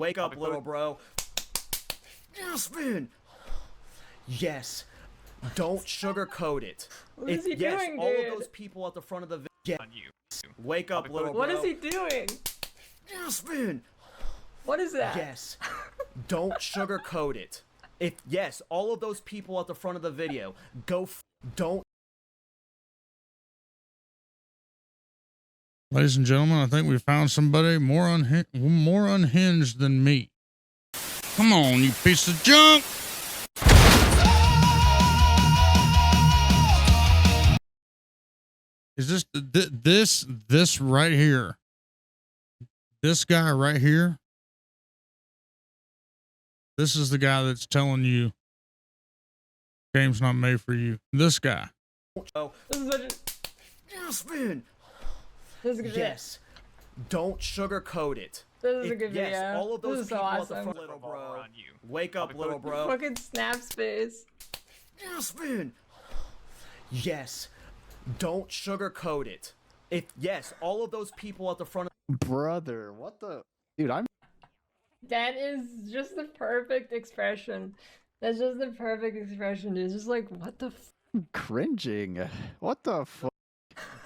Wake up, little bro. Yes, man. Yes. Don't sugarcoat it. What is he yes, doing, all dude? of those people at the front of the video. Wake up, little bro. What is he doing? Yes, man. What is that? Yes. Don't sugarcoat it. Yes, all of those people at the front of the video. Don't. Ladies and gentlemen, I think we found somebody more unhinged than me. Come on, you piece of junk! Is this right here? This guy right here? This is the guy that's telling you game's not made for you. This guy. Oh. This is such a... Yes, man. This is a good yes. Don't sugarcoat it. This is a good yes, video. all of those this is people so at awesome. the front, little bro. Wake up, little bro. Fucking snap space. Yes, man. Yes. Don't sugarcoat it. Yes, all of those people at the front of Brother, what the... Dude, I'm... That is just the perfect expression. That's just the perfect expression, dude. It's just like, what the f... cringing. What the fuck?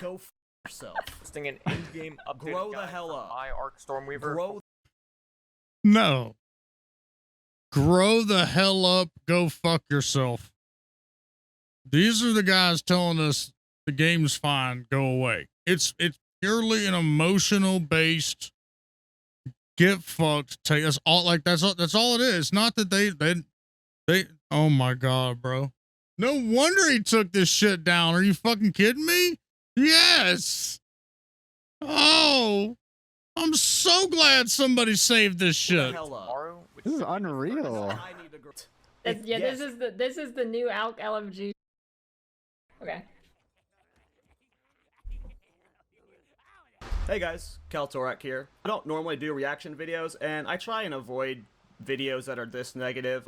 Go f yourself. Posting an in-game update. Grow the hell up. My Arc Stormweaver. Grow. No. Grow the hell up. Go fuck yourself. These are the guys telling us the game's fine. Go away. It's purely an emotional based get fucked. Take us all like that's all it is. Not that they. Oh my god, bro. No wonder he took this shit down. Are you fucking kidding me? Yes. Oh, I'm so glad somebody saved this shit. This is unreal. Yeah, this is the new ALK LMG. Okay. Hey guys, Kaltorak here. I don't normally do reaction videos, and I try and avoid videos that are this negative.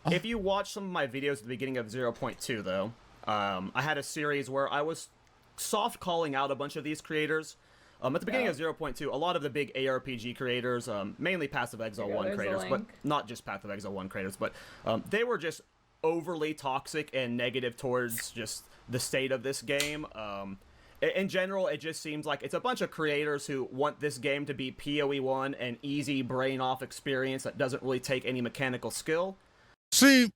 If you watch some of my videos at the beginning of 0.2, though, I had a series where I was soft calling out a bunch of these creators. At the beginning of 0.2, a lot of the big ARPG creators, mainly Path of Exile 1 creators, but not just Path of Exile 1 creators, but they were just overly toxic and negative towards just the state of this game. In general, it just seems like it's a bunch of creators who want this game to be POE 1, an easy brain-off experience that doesn't really take any mechanical skill. See,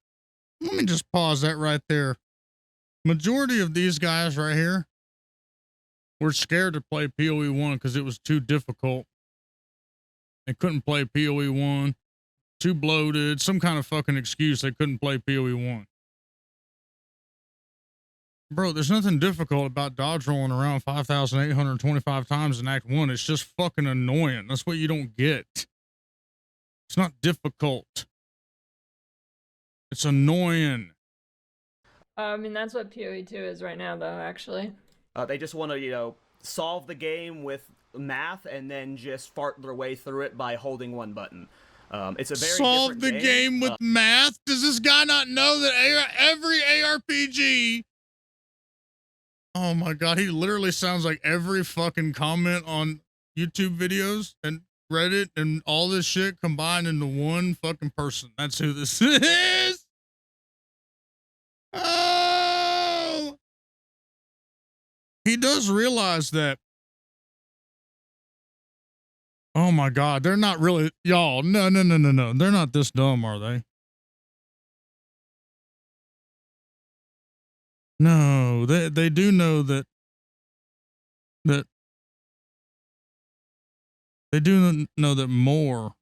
let me just pause that right there. Majority of these guys right here were scared to play POE 1 because it was too difficult. They couldn't play POE 1. Too bloated. Some kind of fucking excuse they couldn't play POE 1. Bro, there's nothing difficult about dodge rolling around 5,825 times in Act 1. It's just fucking annoying. That's what you don't get. It's not difficult. It's annoying. I mean, that's what POE 2 is right now, though, actually. They just want to, solve the game with math and then just fart their way through it by holding one button. It's a very solve the game with math? Does this guy not know that every ARPG... Oh my god, he literally sounds like every fucking comment on YouTube videos and Reddit and all this shit combined into one fucking person. That's who this is. Oh, he does realize that. Oh my god, they're not really, y'all. No. They're not this dumb, are they? No, they do know that they do know that more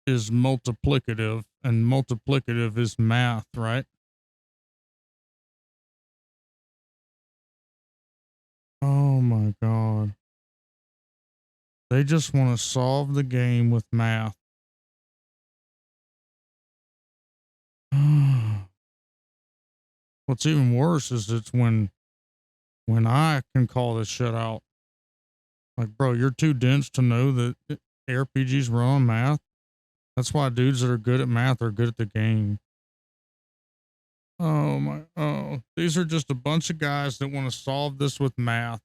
is multiplicative and multiplicative is math, right? Oh my god. They just want to solve the game with math. What's even worse is it's when I can call this shit out. Like, bro, you're too dense to know that RPGs run on math. That's why dudes that are good at math are good at the game. Oh, these are just a bunch of guys that want to solve this with math.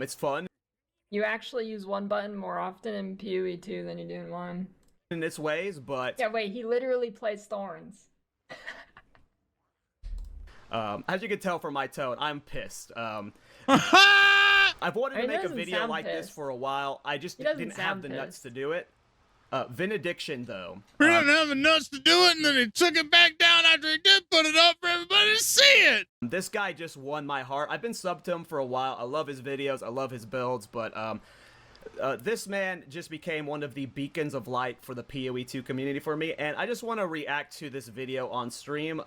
It's fun You actually use one button more often in POE 2 than you do in 1. in its ways, but Yeah, wait, he literally plays Thorns. as you can tell from my tone, I'm pissed. I've wanted I to mean, make a doesn't video sound like this pissed. for a while. I just He doesn't didn't have sound the nuts pissed. to do it. Benediction, though. He didn't have the nuts to do it, and then he took it back down after he did put it up for everybody to see it. This guy just won my heart. I've been subbed to him for a while. I love his videos. I love his builds, but this man just became one of the beacons of light for the POE2 community for me, and I just want to react to this video on stream.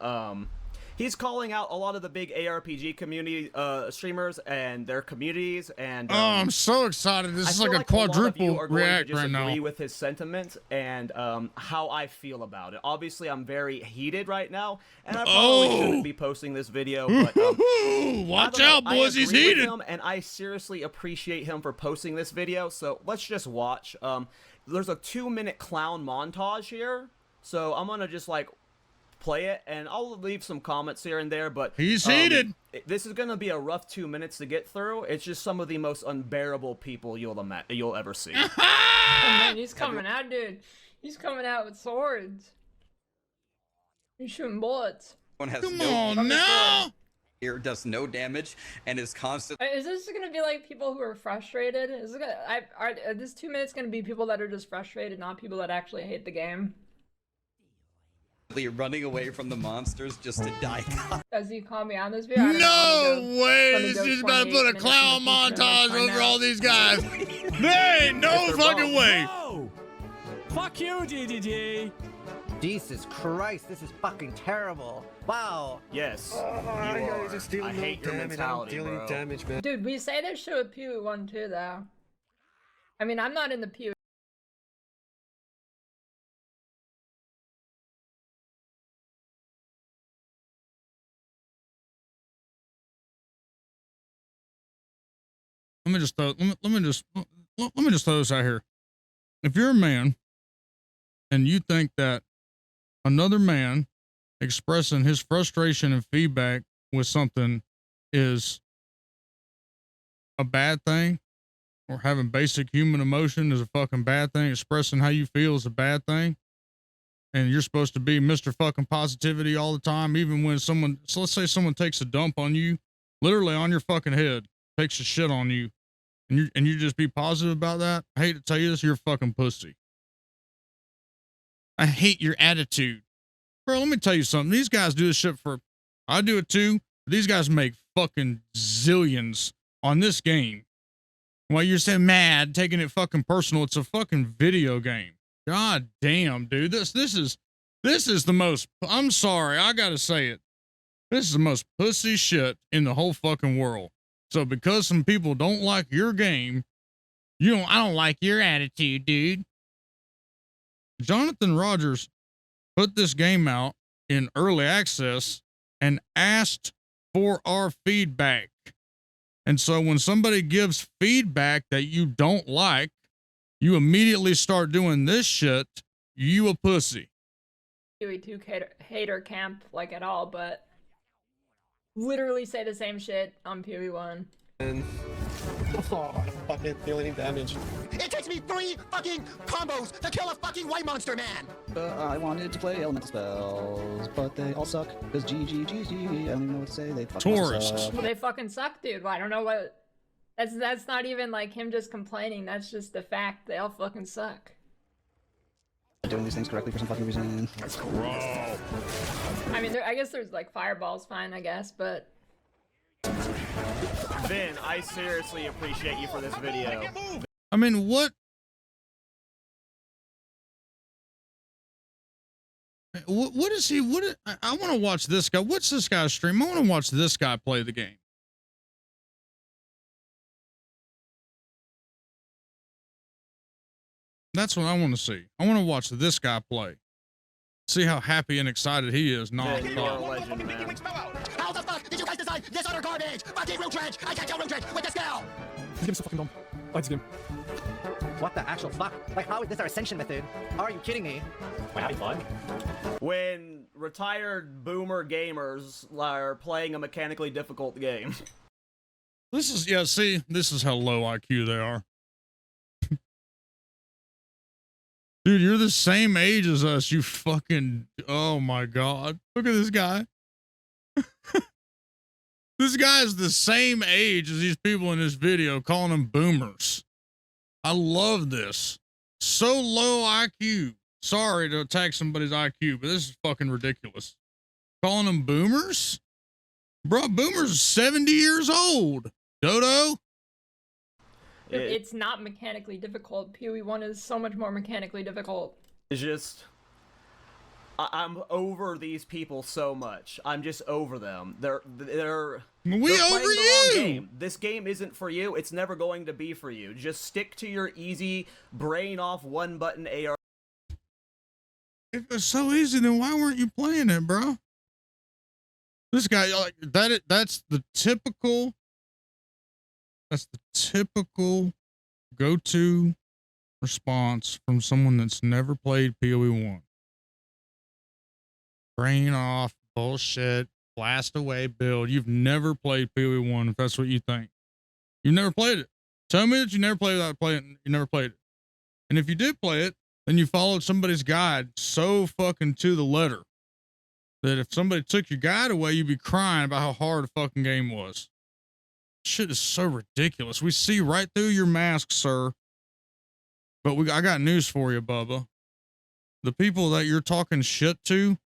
He's calling out a lot of the big ARPG community streamers and their communities, and Oh, I'm so excited. This I is feel like a lot of you quadruple are going react to just right now. agree with his sentiment and how I feel about it. Obviously, I'm very heated right now, and I probably shouldn't be posting this video, but Watch I don't out, know, boys. I He's agree with heated. him, and I seriously appreciate him for posting this video, so let's just watch. There's a 2-minute clown montage here, so I'm gonna just like play it, and I'll leave some comments here and there, but He's heated. this is gonna be a rough 2 minutes to get through. It's just some of the most unbearable people you'll ever see. Oh man, he's coming out, dude. He's coming out with swords. He's shooting bullets. One has Come no on now. here, does no damage, and is constantly Is this gonna be like people who are frustrated? Is it gonna, are this 2 minutes gonna be people that are just frustrated, not people that actually hate the game? running away from the monsters just to die. Does he call me on this video? I don't know. Let me No way. let me This go is about to 28 put a minutes clown in the future and let's montage find over out. all these guys. There ain't no they're fucking wrong. way. Oh! Fuck you, DDD! Jesus Christ, this is fucking terrible. Wow. Yes, Oh, you you are. guys are stealing I no hate your damage. mentality, I'm dealing bro. damage, man. Dude, we say this shit with POE 1 too, though. I mean, I'm not in the POE. Let me just throw this out here. If you're a man and you think that another man expressing his frustration and feedback with something is a bad thing, or having basic human emotion is a fucking bad thing, expressing how you feel is a bad thing, and you're supposed to be Mr. fucking positivity all the time, even when someone, so let's say someone takes a dump on you, literally on your fucking head, takes a shit on you, and you just be positive about that. I hate to tell you this, you're a fucking pussy. I hate your attitude. Bro, let me tell you something. These guys do this shit for, I do it too. These guys make fucking zillions on this game. While you're so mad, taking it fucking personal, it's a fucking video game. God damn, dude. This is the most, I'm sorry, I gotta say it. This is the most pussy shit in the whole fucking world. So because some people don't like your game, I don't like your attitude, dude. Jonathan Rogers put this game out in early access and asked for our feedback. And so when somebody gives feedback that you don't like, you immediately start doing this shit, you a pussy. POE 2 hater camp, like, at all, but literally say the same shit on POE 1. And oh, I fucking feel any damage. It takes me 3 fucking combos to kill a fucking white monster, man! I wanted to play elemental spells, but they all suck. Because GG, I don't even know what to say. They fucking Tourists. suck. Well, they fucking suck, dude. Well, I don't know what. That's not even like him just complaining. That's just the fact. They all fucking suck. Doing these things correctly for some fucking reason. I mean, I guess there's like fireballs, fine, I guess, but Vin, I seriously appreciate you for this video. I mean, what? What is he? I want to watch this guy. What's this guy's stream? I want to watch this guy play the game. That's what I want to see. I want to watch this guy play. See how happy and excited he is. Vin, you are a legend, man. How the fuck did you guys design this utter garbage? Fucking room trench! I can't kill room trench with this skill! This game's so fucking dumb. I like this game. What the actual fuck? Like, how is this our ascension method? Are you kidding me? We're having fun. When retired boomer gamers are playing a mechanically difficult game. This is, yeah, see, this is how low IQ they are. Dude, you're the same age as us, you fucking, oh my God. Look at this guy. This guy is the same age as these people in this video, calling them boomers. I love this. So low IQ. Sorry to attack somebody's IQ, but this is fucking ridiculous. Calling them boomers? Bro, boomers 70 years old. Dodo? It's not mechanically difficult. POE 1 is so much more mechanically difficult. It's just... I'm over these people so much. I'm just over them. They're over playing the you. wrong game. This game isn't for you. It's never going to be for you. Just stick to your easy brain off one button AR. If it's so easy, then why weren't you playing it, bro? This guy, like that's the typical go-to response from someone that's never played POE 1. Brain off, bullshit, blast away build. You've never played POE 1 if that's what you think. You've never played it. Tell me that you never played it without playing it. You never played it. And if you did play it, then you followed somebody's guide so fucking to the letter that if somebody took your guide away, you'd be crying about how hard the fucking game was. Shit is so ridiculous. We see right through your mask, sir. But I got news for you, Bubba. The people that you're talking shit to,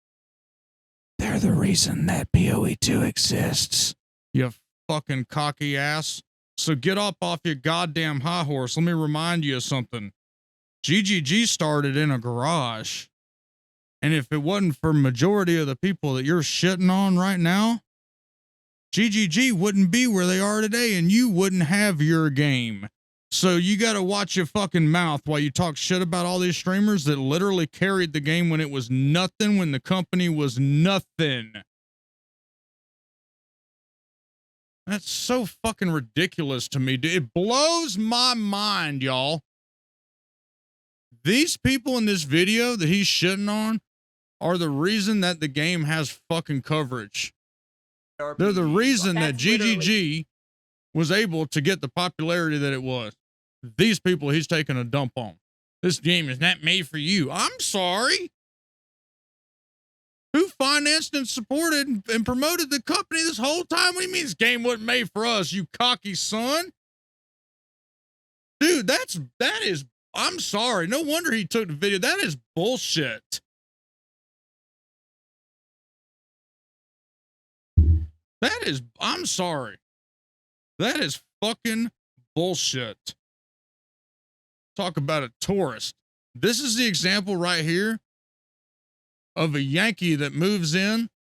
they're the reason that POE 2 exists. You fucking cocky ass. So get up off your goddamn high horse. Let me remind you of something. GGG started in a garage. And if it wasn't for majority of the people that you're shitting on right now, GGG wouldn't be where they are today and you wouldn't have your game. So you got to watch your fucking mouth while you talk shit about all these streamers that literally carried the game when it was nothing, when the company was nothing. That's so fucking ridiculous to me, dude. It blows my mind, y'all. These people in this video that he's shitting on are the reason that the game has fucking coverage. They're the reason that GGG was able to get the popularity that it was. These people he's taking a dump on. This game is not made for you. I'm sorry. Who financed and supported and promoted the company this whole time? What do you mean this game wasn't made for us, you cocky son? Dude, that is, I'm sorry. No wonder he took the video. That is bullshit. That is, I'm sorry. That is fucking bullshit. Talk about a tourist. This is the example right here of a Yankee that moves in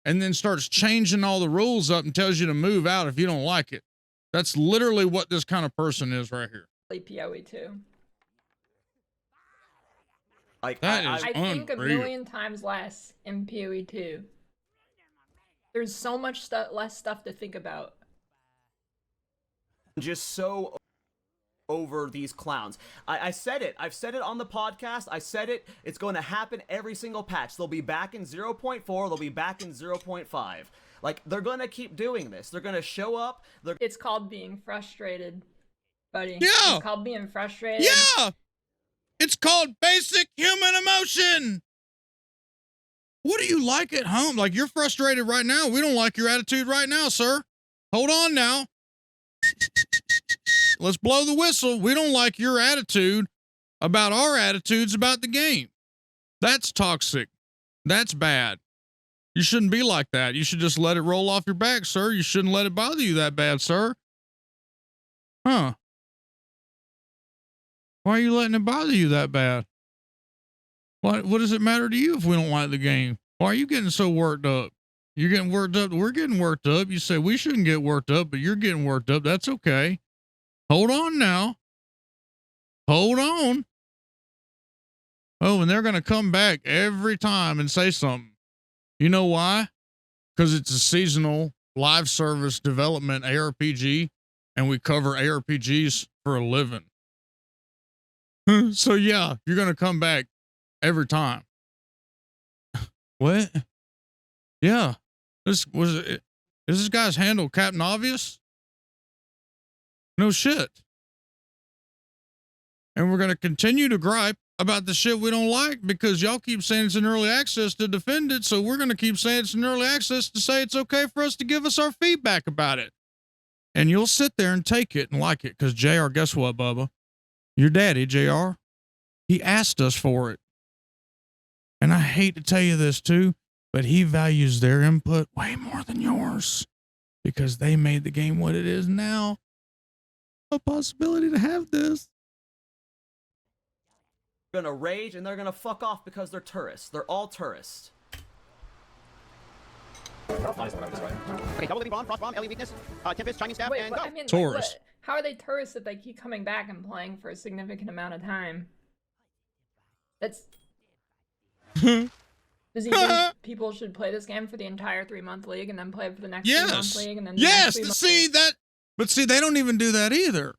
and then starts changing all the rules up and tells you to move out if you don't like it. That's literally what this kind of person is right here. POE 2. Like, That is I think a unreal. million times less in POE 2. There's so much less stuff to think about. just so over these clowns. I said it. I've said it on the podcast. I said it. It's going to happen every single patch. They'll be back in 0.4. They'll be back in 0.5. Like, they're going to keep doing this. They're going to show up. It's called being frustrated, buddy. Yeah. It's called being frustrated. Yeah. It's called basic human emotion. What do you like at home? Like, you're frustrated right now. We don't like your attitude right now, sir. Hold on now. Let's blow the whistle. We don't like your attitude about our attitudes about the game. That's toxic. That's bad. You shouldn't be like that. You should just let it roll off your back, sir. You shouldn't let it bother you that bad, sir. Huh? Why are you letting it bother you that bad? What does it matter to you if we don't like the game? Why are you getting so worked up? You're getting worked up. We're getting worked up. You say we shouldn't get worked up, but you're getting worked up. That's okay. Hold on now. Hold on. Oh, and they're going to come back every time and say something. You know why? Because it's a seasonal live service development ARPG, and we cover ARPGs for a living. So yeah, you're going to come back every time. What? Yeah. Is this guy's handle Captain Obvious? No shit. And we're going to continue to gripe about the shit we don't like because y'all keep saying it's in early access to defend it. So we're going to keep saying it's in early access to say it's okay for us to give us our feedback about it. And you'll sit there and take it and like it because JR, guess what, Bubba? Your daddy, JR, he asked us for it. And I hate to tell you this too, but he values their input way more than yours because they made the game what it is now. A possibility to have this. Gonna rage and they're gonna fuck off because they're tourists. They're all tourists. Okay, double living bomb, frost bomb, LE weakness, Tempest, Chinese stab, Wait, and but, go. I mean, like, Tourists. how are they tourists if they keep coming back and playing for a significant amount of time? That's. Does he think people should play this game for the entire 3-month league and then play it for the next 3-month league and then the Yes. next 3-month See that, but see, they don't even do that either.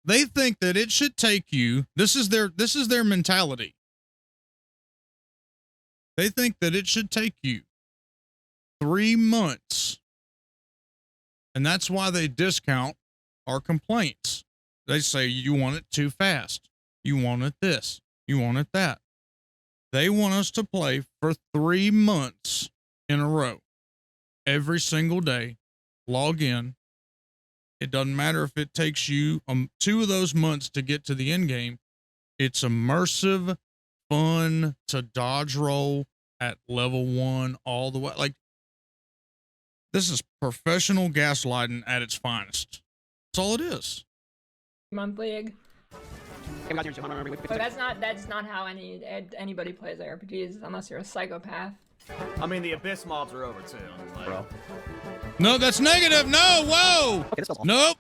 They think that it should take you. This is their mentality. They think that it should take you 3 months. And that's why they discount our complaints. They say you want it too fast. You want it this. You want it that. They want us to play for 3 months in a row. Every single day. Log in. It doesn't matter if it takes you 2 of those months to get to the end game. It's immersive, fun to dodge roll at level 1 all the way. Like, this is professional gaslighting at its finest. That's all it is. month league. Okay, we got your But that's not how anybody plays RPGs unless you're a psychopath. I mean, the Abyss mobs are over too. Like, Bro. No, that's negative. No, whoa. Okay, this feels awful. Nope.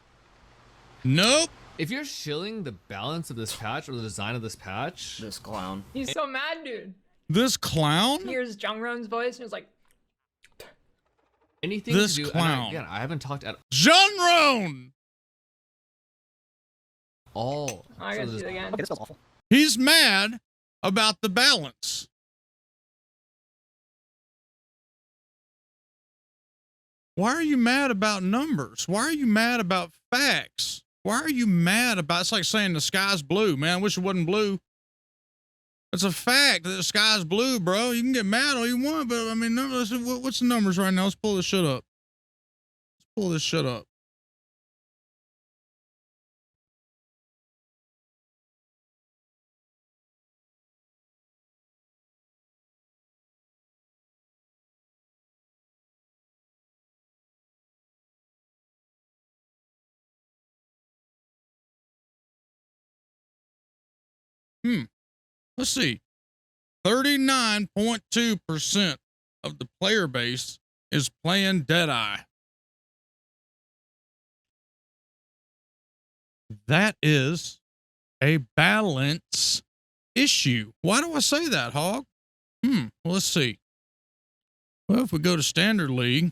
Nope. If you're shilling the balance of this patch or the design of this patch, this clown. He's so mad, dude. This clown? He hears Jungron's voice and he's like, anything This to do. clown. Again, I haven't talked at Jungron. all. I gotta see it again. Okay, this feels awful. He's mad about the balance. Why are you mad about numbers? Why are you mad about facts? Why are you mad about, it's like saying the sky's blue. Man, I wish it wasn't blue. It's a fact that the sky's blue, bro. You can get mad all you want, but I mean, what's the numbers right now? Let's pull this shit up. Let's pull this shit up. Let's see. 39.2% of the player base is playing Deadeye. That is a balance issue. Why do I say that, Hawg? Well, let's see. Well, if we go to Standard League,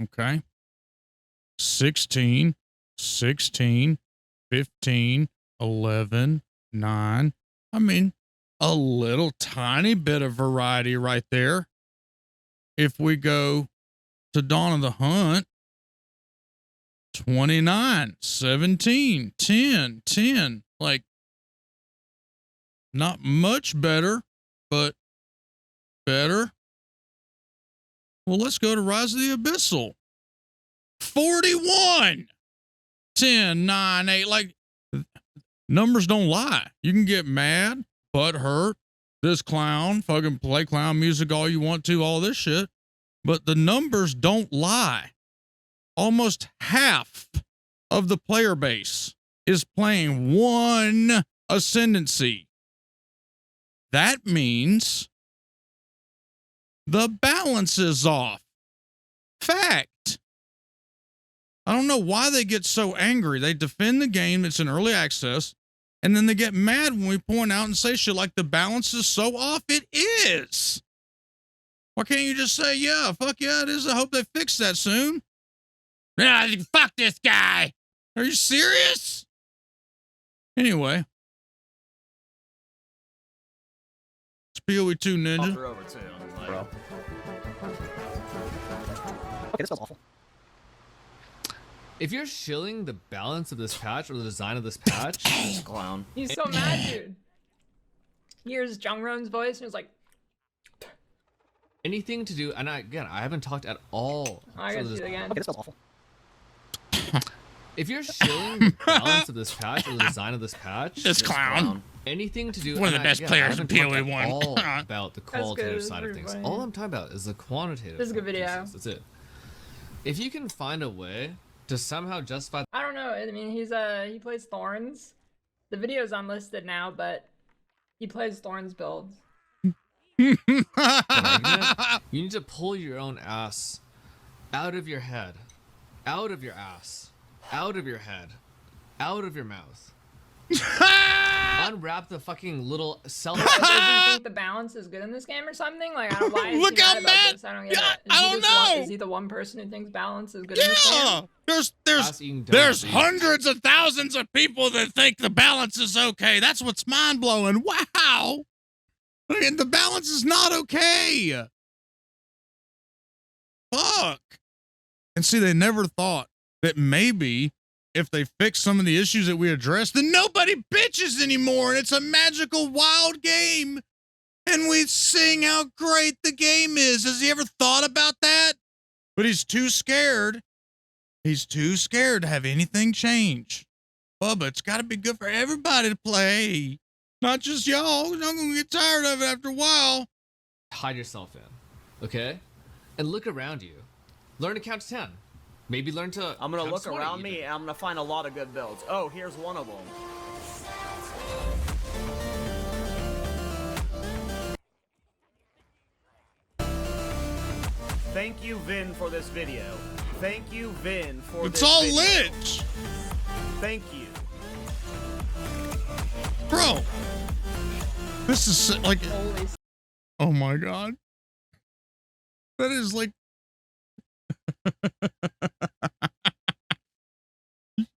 okay, 16, 15, 11, 9. I mean, a little tiny bit of variety right there. If we go to Dawn of the Hunt, 29, 17, 10, 10. Like, not much better, but better. Well, let's go to Rise of the Abyssal. 41, 10, 9, 8. Like, numbers don't lie. You can get mad, butt hurt, this clown, fucking play clown music all you want to, all this shit. But the numbers don't lie. Almost half of the player base is playing one ascendancy. That means the balance is off. Fact. I don't know why they get so angry. They defend the game. It's in early access. And then they get mad when we point out and say shit like the balance is so off. It is. Why can't you just say, yeah, fuck yeah, it is. I hope they fix that soon. Yeah, fuck this guy. Are you serious? Anyway. It's POE 2 Ninja. Are over too. Like, Bro. Okay, this feels awful. If you're shilling the balance of this patch or the design of this patch, This clown. He's so mad, dude. He hears Jungron's voice and he's like, anything to do, and I haven't talked at all. I gotta see it again. Okay, this smells awful. If you're shilling the balance of this patch or the design of this patch, This clown. anything to do, One of the and I- best again, players I in haven't talked POE at 1. all about the qualitative good, side of pretty things. funny. All I'm talking about is the quantitative. This is a good video. pieces. That's it. If you can find a way to somehow justify I don't know. I mean, he plays Thorns. The video's unlisted now, but he plays Thorns builds. an argument, you need to pull your own ass out of your head, out of your ass, out of your head, out of your mouth. Unwrap the fucking little self. Does he think the balance is good in this game or something? Like, I don't. Why is Look he how mad about mad- this? I don't get Yeah, it. I don't know. Is he the one person who thinks balance is good in this Yeah, game? Ass-eating donut there's beef. hundreds of thousands of people that think the balance is okay. That's what's mind blowing. Wow, I mean, the balance is not okay. Fuck. And see, they never thought that maybe if they fix some of the issues that we addressed, then nobody bitches anymore, and it's a magical, wild game. And we sing how great the game is. Has he ever thought about that? But he's too scared. He's too scared to have anything change. Bubba, it's got to be good for everybody to play. Not just y'all. I'm going to get tired of it after a while. Hide yourself in, okay? And look around you. Learn to count to 10. Maybe learn to. I'm gonna count look to 20 around me even. and I'm gonna find a lot of good builds. Oh, here's one of them. Thank you, Vin, for this video. Thank you, Vin, for It's this all video. lit. Thank you. Bro. This is like, Holy s- oh my God. That is like,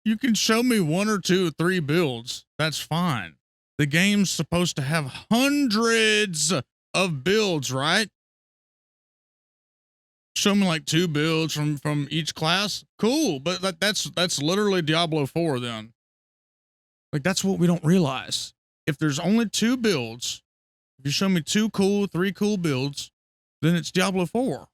you can show me 1 or 2 or 3 builds. That's fine. The game's supposed to have hundreds of builds, right? Show me like 2 builds from each class. Cool, but that's literally Diablo 4 then. Like, that's what we don't realize. If there's only 2 builds, if you show me 2 cool, 3 cool builds, then it's Diablo 4.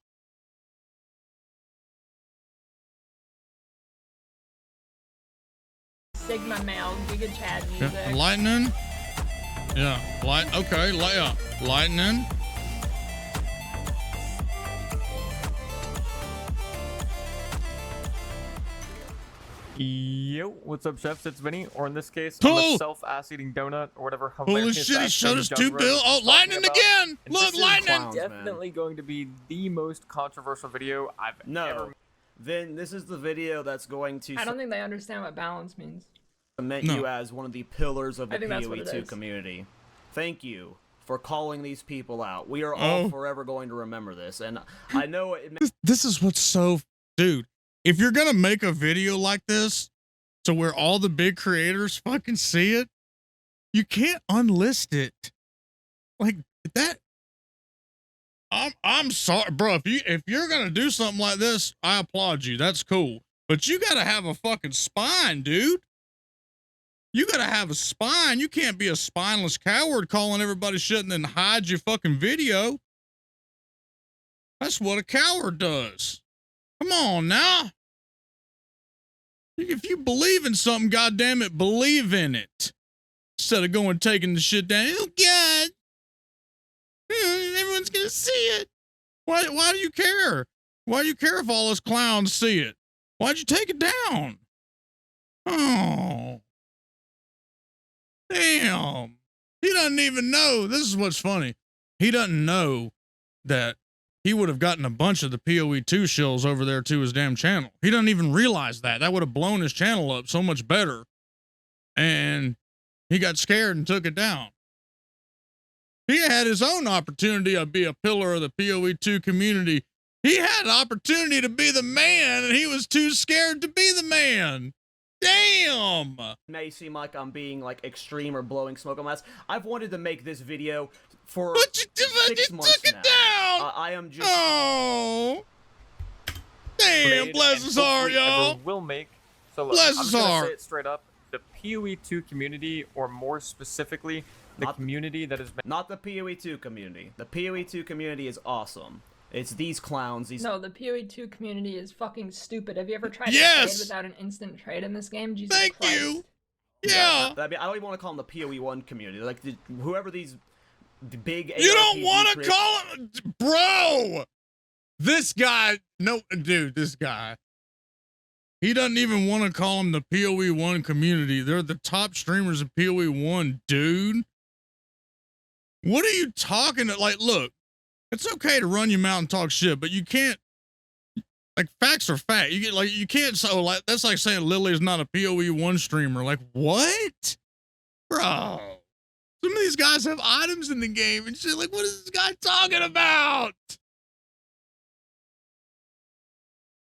Sigma male, Giga Chad music. Yeah. Lightning. Yeah. Okay. Yeah. Lightning. Yo, what's up, chefs? It's Vinny, or in this case, Cool. I'm a self-ass-eating donut, or whatever. Holy hilarious shit! He ass showed thing us John 2 Rhodes builds. is Oh, talking lightning about. again! And Look, this is lightning. clowns, man. Definitely going to be the most controversial video I've No. ever. Vin, this is the video that's going to I don't think they understand what balance means. cement No. you as one of the pillars of the I think that's what it PoE2 is. community. Thank you for calling these people out. We are all Oh. forever going to remember this. And I know it This is what's so, dude. If you're gonna make a video like this, to where all the big creators fucking see it, you can't unlist it. Like that. I'm sorry, bro. If you're gonna do something like this, I applaud you. That's cool. But you gotta have a fucking spine, dude. You gotta have a spine. You can't be a spineless coward calling everybody shit and then hide your fucking video. That's what a coward does. Come on now. If you believe in something, goddammit, believe in it. Instead of going and taking the shit down. Oh God. Everyone's gonna see it. Why do you care? Why do you care if all us clowns see it? Why'd you take it down? Oh. Damn. He doesn't even know. This is what's funny. He doesn't know that he would have gotten a bunch of the POE2 shills over there to his damn channel. He doesn't even realize that. That would have blown his channel up so much better. And he got scared and took it down. He had his own opportunity to be a pillar of the POE2 community. He had an opportunity to be the man, and he was too scared to be the man. Damn! may seem like I'm being like extreme or blowing smoke on my ass. I've wanted to make this video for But you 6 months took it now. down! I am just Oh! Damn, made bless and his heart, hopefully ever y'all! will make So look, Bless I'm his just gonna heart. say it straight up. The PoE 2 community, or more specifically, the community that has been... Not the PoE 2 community. The PoE 2 community is awesome. It's these clowns, these... No, the PoE 2 community is fucking stupid. Have you ever tried Yes! to trade without an instant trade in this game? Jesus Thank Christ. you. Yeah. I mean, I don't even want to call them the PoE 1 community. Like, whoever these big... You don't ARPG want to creators- call him, bro. This guy, no, dude, this guy. He doesn't even want to call them the PoE 1 community. They're the top streamers of PoE 1, dude. What are you talking to? Like, look, it's okay to run your mouth and talk shit, but you can't. Like, facts are fact. You get like you can't. So like that's like saying Lily's not a PoE 1 streamer. Like, what, bro? Some of these guys have items in the game and shit. Like, what is this guy talking about?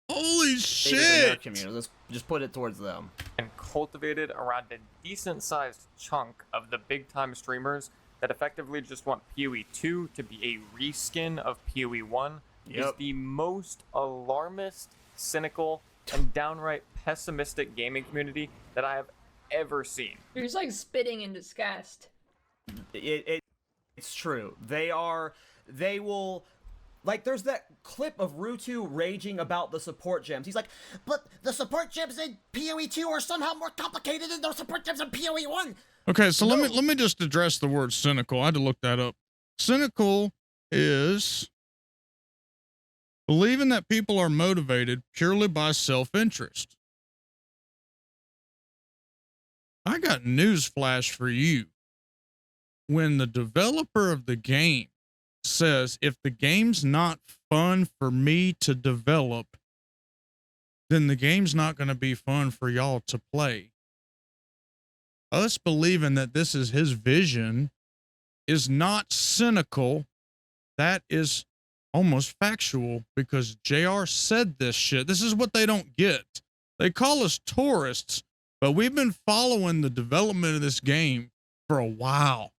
Holy Haters in their shit! community. Let's just put it towards them. and cultivated around a decent-sized chunk of the big-time streamers that effectively just want PoE 2 to be a reskin of PoE 1 is Yep. the most alarmist, cynical, and downright pessimistic gaming community that I have ever seen. You're just like spitting in disgust. It's true. They will, like, there's that clip of Rutu raging about the support gems. He's like, But the support gems in PoE 2 are somehow more complicated than the support gems in PoE 1. Okay, so let me just address the word cynical. I had to look that up. Cynical is believing that people are motivated purely by self-interest. I got news flash for you. When the developer of the game says, if the game's not fun for me to develop, then the game's not going to be fun for y'all to play. Us believing that this is his vision is not cynical. That is almost factual, because JR said this shit. This is what they don't get. They call us tourists, but we've been following the development of this game for a while.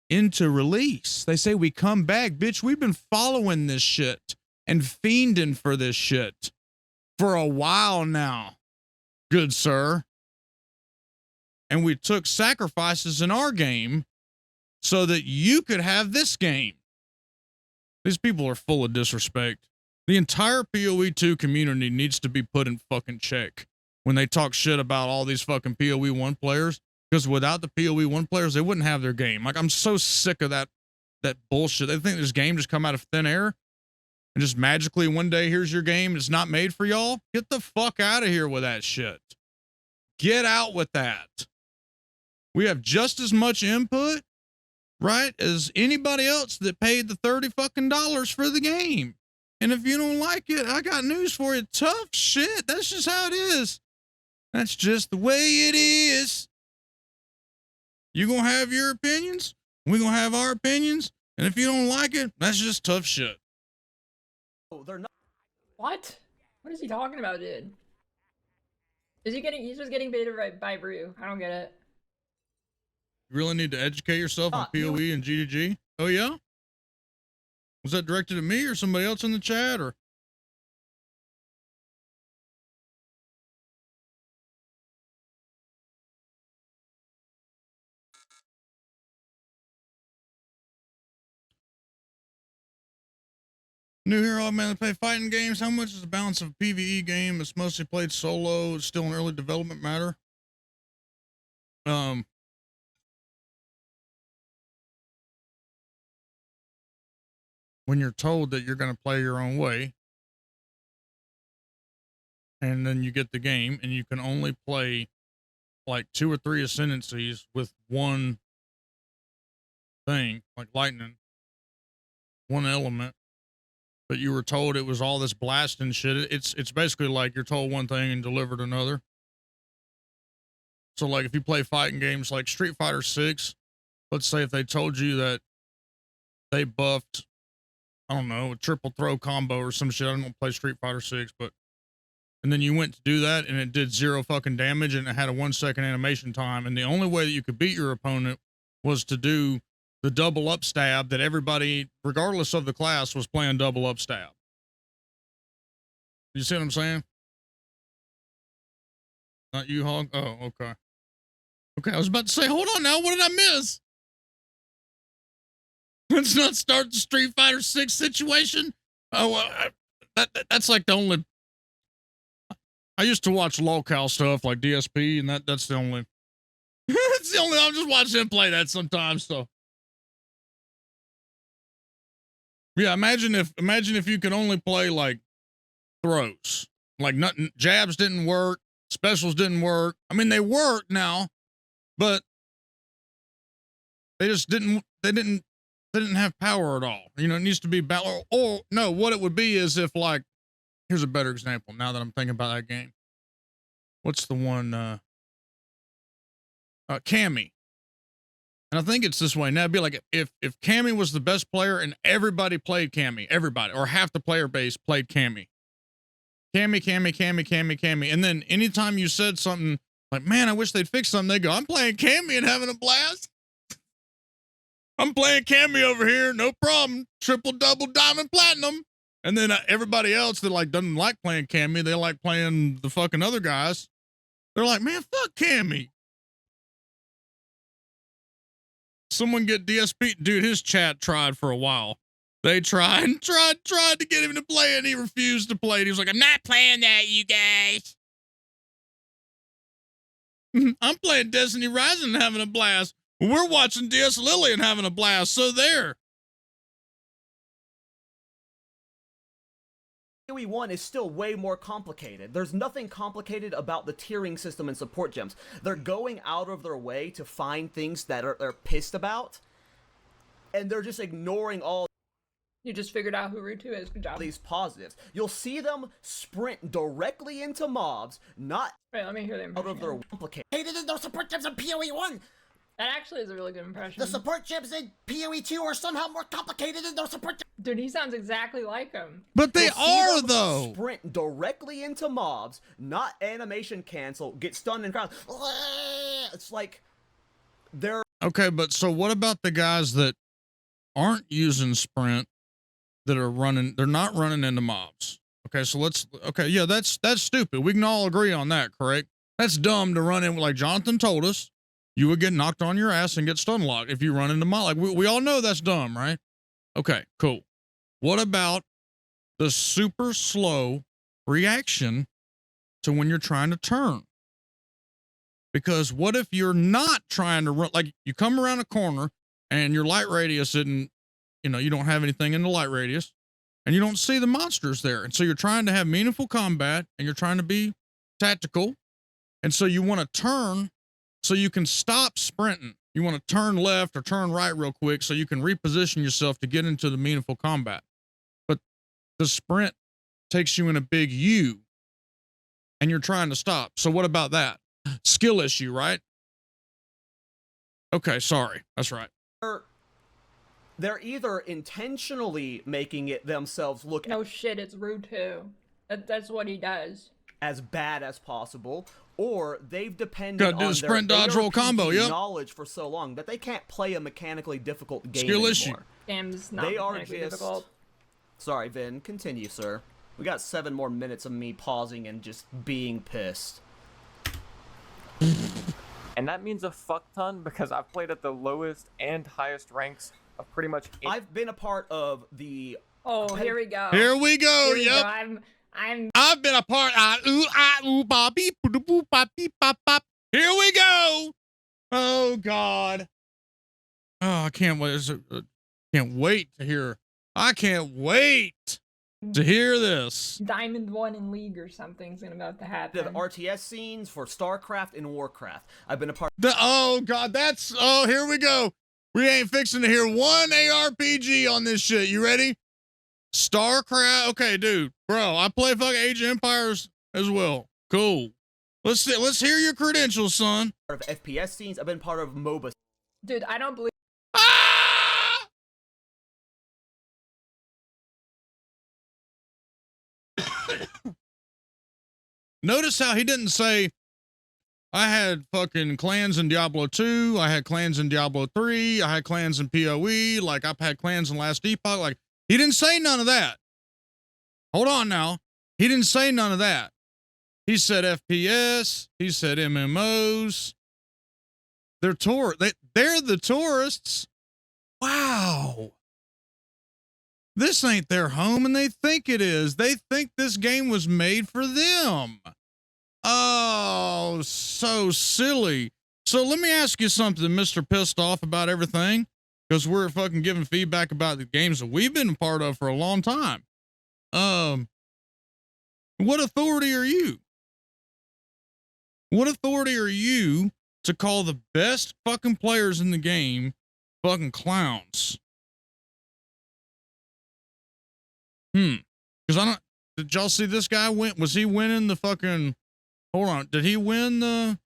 Into release. They say we come back. Bitch, we've been following this shit and fiending for this shit for a while now, good sir. And we took sacrifices in our game so that you could have this game. These people are full of disrespect. The entire PoE 2 community needs to be put in fucking check when they talk shit about all these fucking PoE 1 players. Because without the PoE 1 players, they wouldn't have their game. Like, I'm so sick of that bullshit. They think this game just come out of thin air and just magically one day, here's your game. It's not made for y'all. Get the fuck out of here with that shit. Get out with that. We have just as much input, right, as anybody else that paid the $30 fucking for the game. And if you don't like it, I got news for you. Tough shit. That's just how it is. That's just the way it is. You gonna have your opinions, we gonna have our opinions, and if you don't like it, that's just tough shit. oh, they're not. What? What is he talking about, dude? He's just getting baited right by Brew. I don't get it. You really need to educate yourself on you- PoE and GGG. Oh yeah? Was that directed at me or somebody else in the chat, or? New hero, man, they play fighting games. How much is the balance of a PvE game? It's mostly played solo. It's still an early development matter. When you're told that you're going to play your own way, and then you get the game, and you can only play like 2 or 3 ascendancies with one thing, like lightning, one element, but you were told it was all this blasting shit. It's basically like you're told one thing and delivered another. So like if you play fighting games like Street Fighter 6, let's say if they told you that they buffed, I don't know, a triple throw combo or some shit. I don't play Street Fighter 6, but, and then you went to do that and it did 0 fucking damage and it had a 1 second animation time. And the only way that you could beat your opponent was to do the double up stab that everybody, regardless of the class, was playing double up stab. You see what I'm saying? Not you, Hawg? Oh, okay. Okay, I was about to say, hold on now. What did I miss? Let's not start the Street Fighter 6 situation. Oh, that's like the only. I used to watch local stuff like DSP, and that's the only. That's the only. I'm just watching him play that sometimes. So, yeah, imagine if you could only play like throws, like nothing. Jabs didn't work. Specials didn't work. I mean, they work now, but they just didn't. They didn't have power at all. You know, it needs to be battle. Or no, what it would be is if like, here's a better example. Now that I'm thinking about that game, what's the one? Cammy. And I think it's this way. Now it'd be like if Cammy was the best player and everybody played Cammy, everybody, or half the player base played Cammy. Cammy. And then anytime you said something like, man, I wish they'd fix something, they go, I'm playing Cammy and having a blast. I'm playing Cammy over here, no problem. Triple, double, diamond, platinum. And then everybody else that like doesn't like playing Cammy, they like playing the fucking other guys. They're like, man, fuck Cammy. Someone get DSP. Dude, his chat tried for a while. They tried to get him to play it. He refused to play it. He was like, I'm not playing that, you guys. I'm playing Destiny Rising and having a blast. We're watching DS Lily and having a blast. So there. PoE 1 is still way more complicated. There's nothing complicated about the tiering system and support gems. They're going out of their way to find things that they're pissed about, and they're just ignoring all. You just figured out who Root 2 is. Good job. These positives. You'll see them sprint directly into mobs, not Wait, let me hear the out of their impression. complicated. Hated in those support gems in PoE 1. That actually is a really good impression. The support gems in PoE 2 are somehow more complicated than those support gems. Dude, he sounds exactly like him. But they You'll see are them though. Sprint directly into mobs, not animation cancel, get stunned and crowd. It's like they're Okay, but so what about the guys that aren't using sprint that are running? They're not running into mobs. Okay, so yeah, that's stupid. We can all agree on that, correct? That's dumb to run in, like Jonathan told us. You would get knocked on your ass and get stun locked if you run into mob. Like we all know that's dumb, right? Okay, cool. What about the super slow reaction to when you're trying to turn? Because what if you're not trying to run, like you come around a corner and your light radius isn't, you don't have anything in the light radius and you don't see the monsters there. And so you're trying to have meaningful combat and you're trying to be tactical. And so you want to turn so you can stop sprinting. You want to turn left or turn right real quick so you can reposition yourself to get into the meaningful combat. But the sprint takes you in a big U and you're trying to stop. So what about that? Skill issue, right? Okay, sorry. That's right. They're either intentionally making it themselves look No shit, it's Root 2. That's what he does. as bad as possible, or they've depended Gotta do on the sprint their dodge roll ARPG combo, yep. knowledge for so long that they can't play a mechanically difficult game Skill anymore. issue. Game's not They are mechanically just... difficult. Sorry, Vin. Continue, sir. We got 7 more minutes of me pausing and just being pissed. And that means a fuck ton because I've played at the lowest and highest ranks of pretty much any. I've been a part of the... Oh, here we go. Here we go. Here we Yep. go. I've been a part of beep, boop, bop, beep, bop, bop. Here we go. Oh God. Oh, I can't wait. Can't wait to hear. I can't wait to hear this. Diamond 1 in League or something's about to happen. The RTS scenes for StarCraft and Warcraft. I've been a part... Oh God, here we go. We ain't fixing to hear one ARPG on this shit. You ready? StarCraft. Okay, dude, bro, I play fucking Age of Empires as well. Cool. Let's hear your credentials, son. Part of FPS scenes. I've been part of MOBA. Dude, I don't believe. Ah! Notice how he didn't say, I had fucking clans in Diablo 2, I had clans in Diablo 3, I had clans in POE, like I've had clans in Last Epoch, like he didn't say none of that. Hold on now. He didn't say none of that. He said FPS. He said MMOs. They're the tourists. Wow. This ain't their home, and they think it is. They think this game was made for them. Oh, so silly. So let me ask you something, Mr. Pissed Off about everything, because we're fucking giving feedback about the games that we've been a part of for a long time. What authority are you? What authority are you to call the best fucking players in the game fucking clowns? Because I don't. Did y'all see this guy win? Was he winning the fucking? Hold on. Did he win the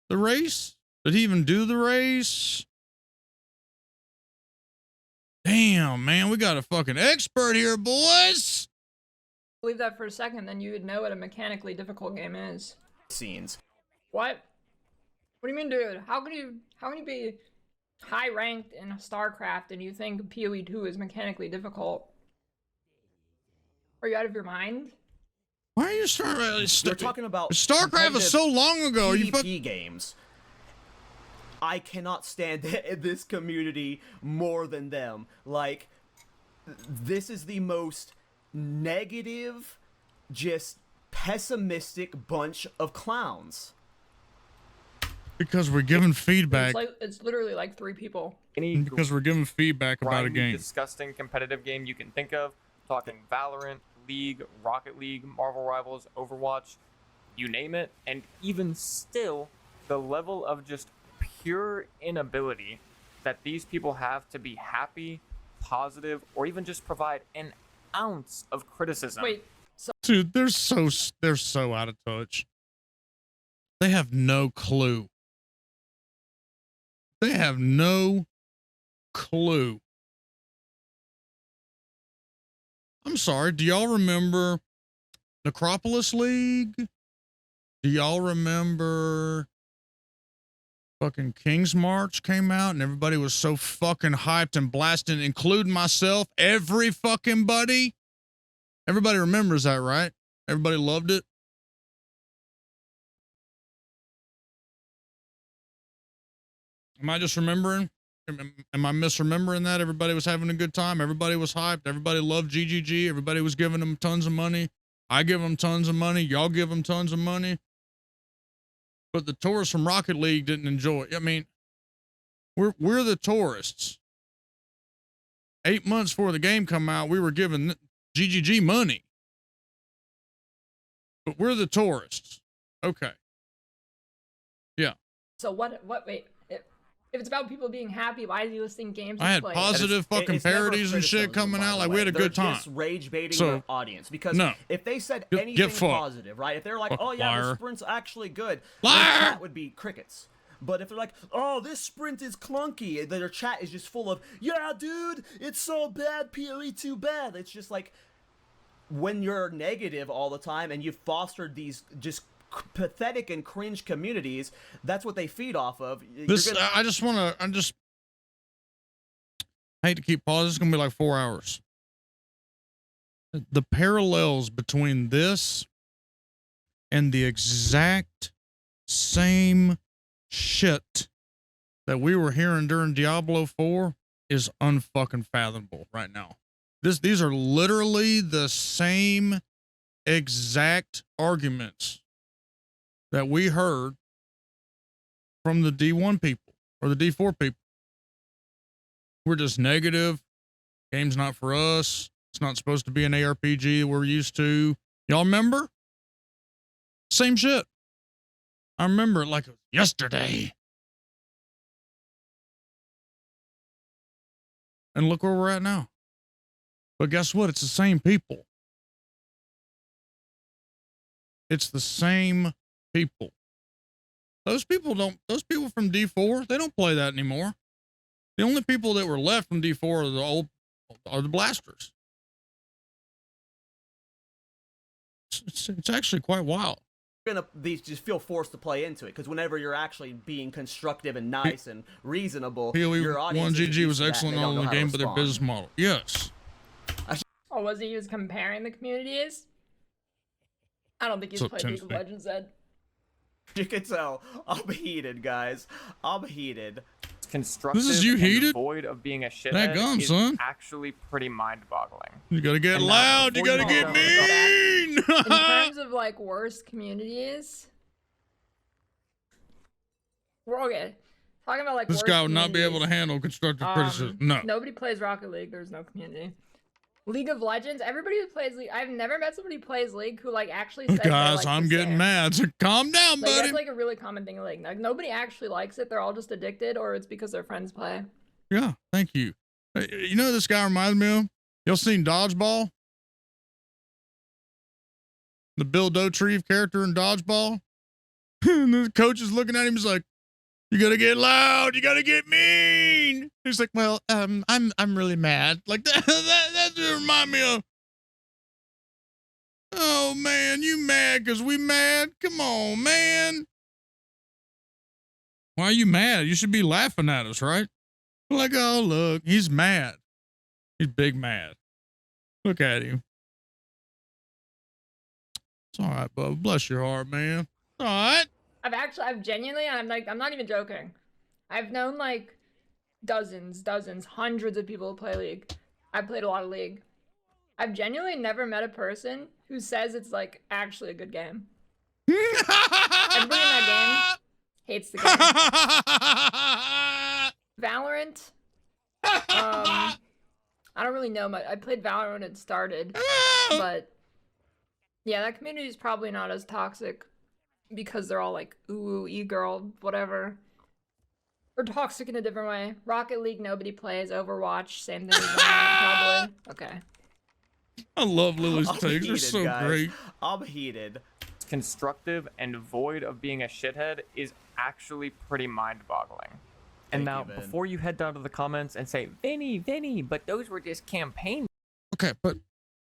race? Did he even do the race? Damn, man, we got a fucking expert here, boys. Believe that for a second, then you would know what a mechanically difficult game is. Scenes. What? What do you mean, dude? How can you be high ranked in StarCraft and you think POE 2 is mechanically difficult? Are you out of your mind? Why are you starting? We're talking about StarCraft was so long ago. PvP games. I cannot stand this community more than them. Like, this is the most negative, just pessimistic bunch of clowns. Because we're giving feedback. It's literally like 3 people. Because we're giving feedback about a game. Disgusting competitive game you can think of. Talking Valorant, League, Rocket League, Marvel Rivals, Overwatch, you name it. And even still, the level of just pure inability that these people have to be happy, positive, or even just provide an ounce of criticism. Wait, dude, they're so out of touch. They have no clue. They have no clue. I'm sorry. Do y'all remember Necropolis League? Do y'all remember fucking King's March came out and everybody was so fucking hyped and blasting, including myself, every fucking buddy? Everybody remembers that, right? Everybody loved it. Am I just remembering? Am I misremembering that? Everybody was having a good time. Everybody was hyped. Everybody loved GGG. Everybody was giving them tons of money. I give them tons of money. Y'all give them tons of money. But the tourists from Rocket League didn't enjoy it. I mean, we're the tourists. 8 months before the game come out, we were giving GGG money. But we're the tourists. Okay. Yeah. So wait. If it's about people being happy, why is he listing games? I had positive fucking parodies and shit coming out. Like, we had a good time. Just rage baiting the audience. Because if they said anything positive, right? If they're like, oh yeah, the sprint's actually good, their chat would be crickets. But if they're like, oh, this sprint is clunky, their chat is just full of, yeah, dude, it's so bad, POE too bad. It's just like, when you're negative all the time and you've fostered these just pathetic and cringe communities, that's what they feed off of. I hate to keep pausing. It's gonna be like 4 hours. The parallels between this and the exact same shit that we were hearing during Diablo 4 is unfucking fathomable right now. These are literally the same exact arguments that we heard from the D1 people or the D4 people. We're just negative. Game's not for us. It's not supposed to be an ARPG we're used to. Y'all remember? Same shit. I remember it like it was yesterday. And look where we're at now. But guess what? It's the same people. It's the same people. Those people from D4, they don't play that anymore. The only people that were left from D4 are the blasters. It's actually quite wild. These just feel forced to play into it because whenever you're actually being constructive and nice and reasonable, your audience 1GG was excellent on the game, but their business model. Yes. Oh, was he comparing the communities? I don't think he's So played League of Timothy. Legends then. You can tell. I'm heated, guys. I'm heated. Constructive This is you and heated? void of being a That shithead gum, is son. actually pretty mind-boggling. You gotta get And now, loud. You before gotta you get go mean. In terms of like worst communities, we're okay. Talking about like This worst guy would not be able to communities, handle constructive criticism. No. Nobody plays Rocket League. There's no community. League of Legends. Everybody who plays League. I've never met somebody who plays League who like actually says they Guys, like I'm this getting game. mad. So calm down, Like buddy. that's like a really common thing in League. Like nobody actually likes it. They're all just addicted, or it's because their friends play. Yeah, thank you. Hey, you know who this guy reminds me of? Y'all seen Dodgeball? The Bill Dotrieve character in Dodgeball? And the coach is looking at him, he's like, you gotta get loud, you gotta get mean. He's like, well, I'm really mad. Like that's what it remind me of. Oh man, you mad because we mad? Come on, man. Why are you mad? You should be laughing at us, right? Like, oh, look, he's mad. He's big mad. Look at him. It's all right, bub. Bless your heart, man. All right. I've genuinely, I'm not even joking. I've known like dozens, hundreds of people who play League. I've played a lot of League. I've genuinely never met a person who says it's like actually a good game. Everybody in that game hates the game. Valorant. I don't really know much. I played Valorant when it started, but yeah, that community is probably not as toxic because they're all like, ooh, e-girl, whatever. Or toxic in a different way. Rocket League, nobody plays. Overwatch, same thing as Valorant, probably. Okay. I love Lily's I'm takes. They're heated, so guys. great. I'm heated. Constructive and void of being a shithead is actually pretty mind-boggling. And Thank now, you, Ben. before you head down to the comments and say, Vinny, but those were just campaign. Okay, but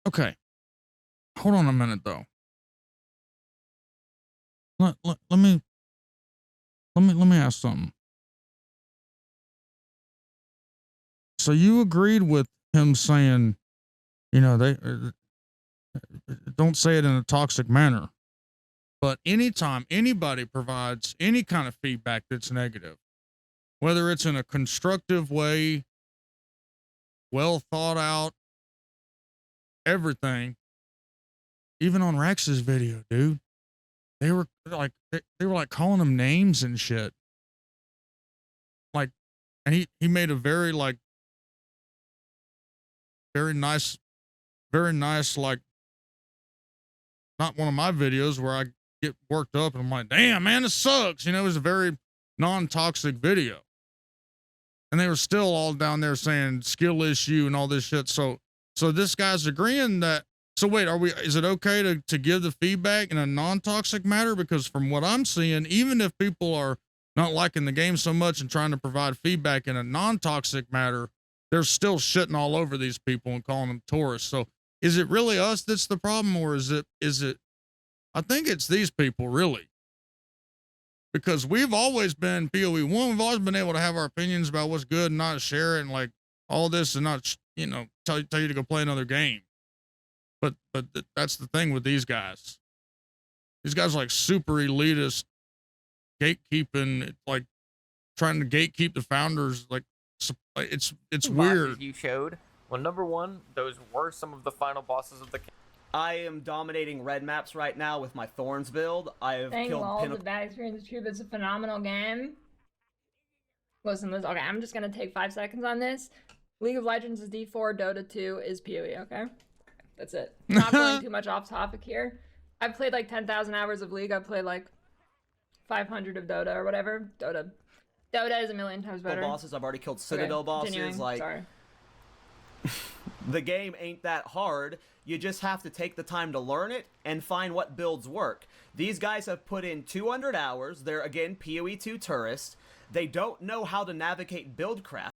okay. Hold on a minute though. Let me ask something. So you agreed with him saying, you know, they don't say it in a toxic manner, but anytime anybody provides any kind of feedback that's negative, whether it's in a constructive way, well thought out, everything, even on Rex's video, dude, they were like calling him names and shit. Like, and he made a very nice, like, not one of my videos where I get worked up and I'm like, damn, man, this sucks. You know, it was a very non-toxic video. And they were still all down there saying skill issue and all this shit. So this guy's agreeing that, so wait, is it okay to give the feedback in a non-toxic manner? Because from what I'm seeing, even if people are not liking the game so much and trying to provide feedback in a non-toxic manner, they're still shitting all over these people and calling them tourists. So is it really us that's the problem, or is it, I think it's these people really, because we've always been POE 1. We've always been able to have our opinions about what's good and not share it and like all this and not, you know, tell you to go play another game. But that's the thing with these guys. These guys are like super elitist, gatekeeping, like trying to gatekeep the founders. Like it's weird. You showed. Well, number one, those were some of the final bosses of the game. I am dominating red maps right now with my Thorns build. I have Saying killed all the Pinnacle. bad experience is true, but it's a phenomenal game. Listen, okay, I'm just gonna take 5 seconds on this. League of Legends is D4, Dota 2 is POE, okay? That's it. Not going too much off topic here. I've played like 10,000 hours of League. I've played like 500 of Dota or whatever. Dota is a million times better. Bosses. I've already killed Citadel bosses. Continuing. Like, Sorry. The game ain't that hard. You just have to take the time to learn it and find what builds work. These guys have put in 200 hours. They're, again, POE 2 tourists. They don't know how to navigate buildcraft.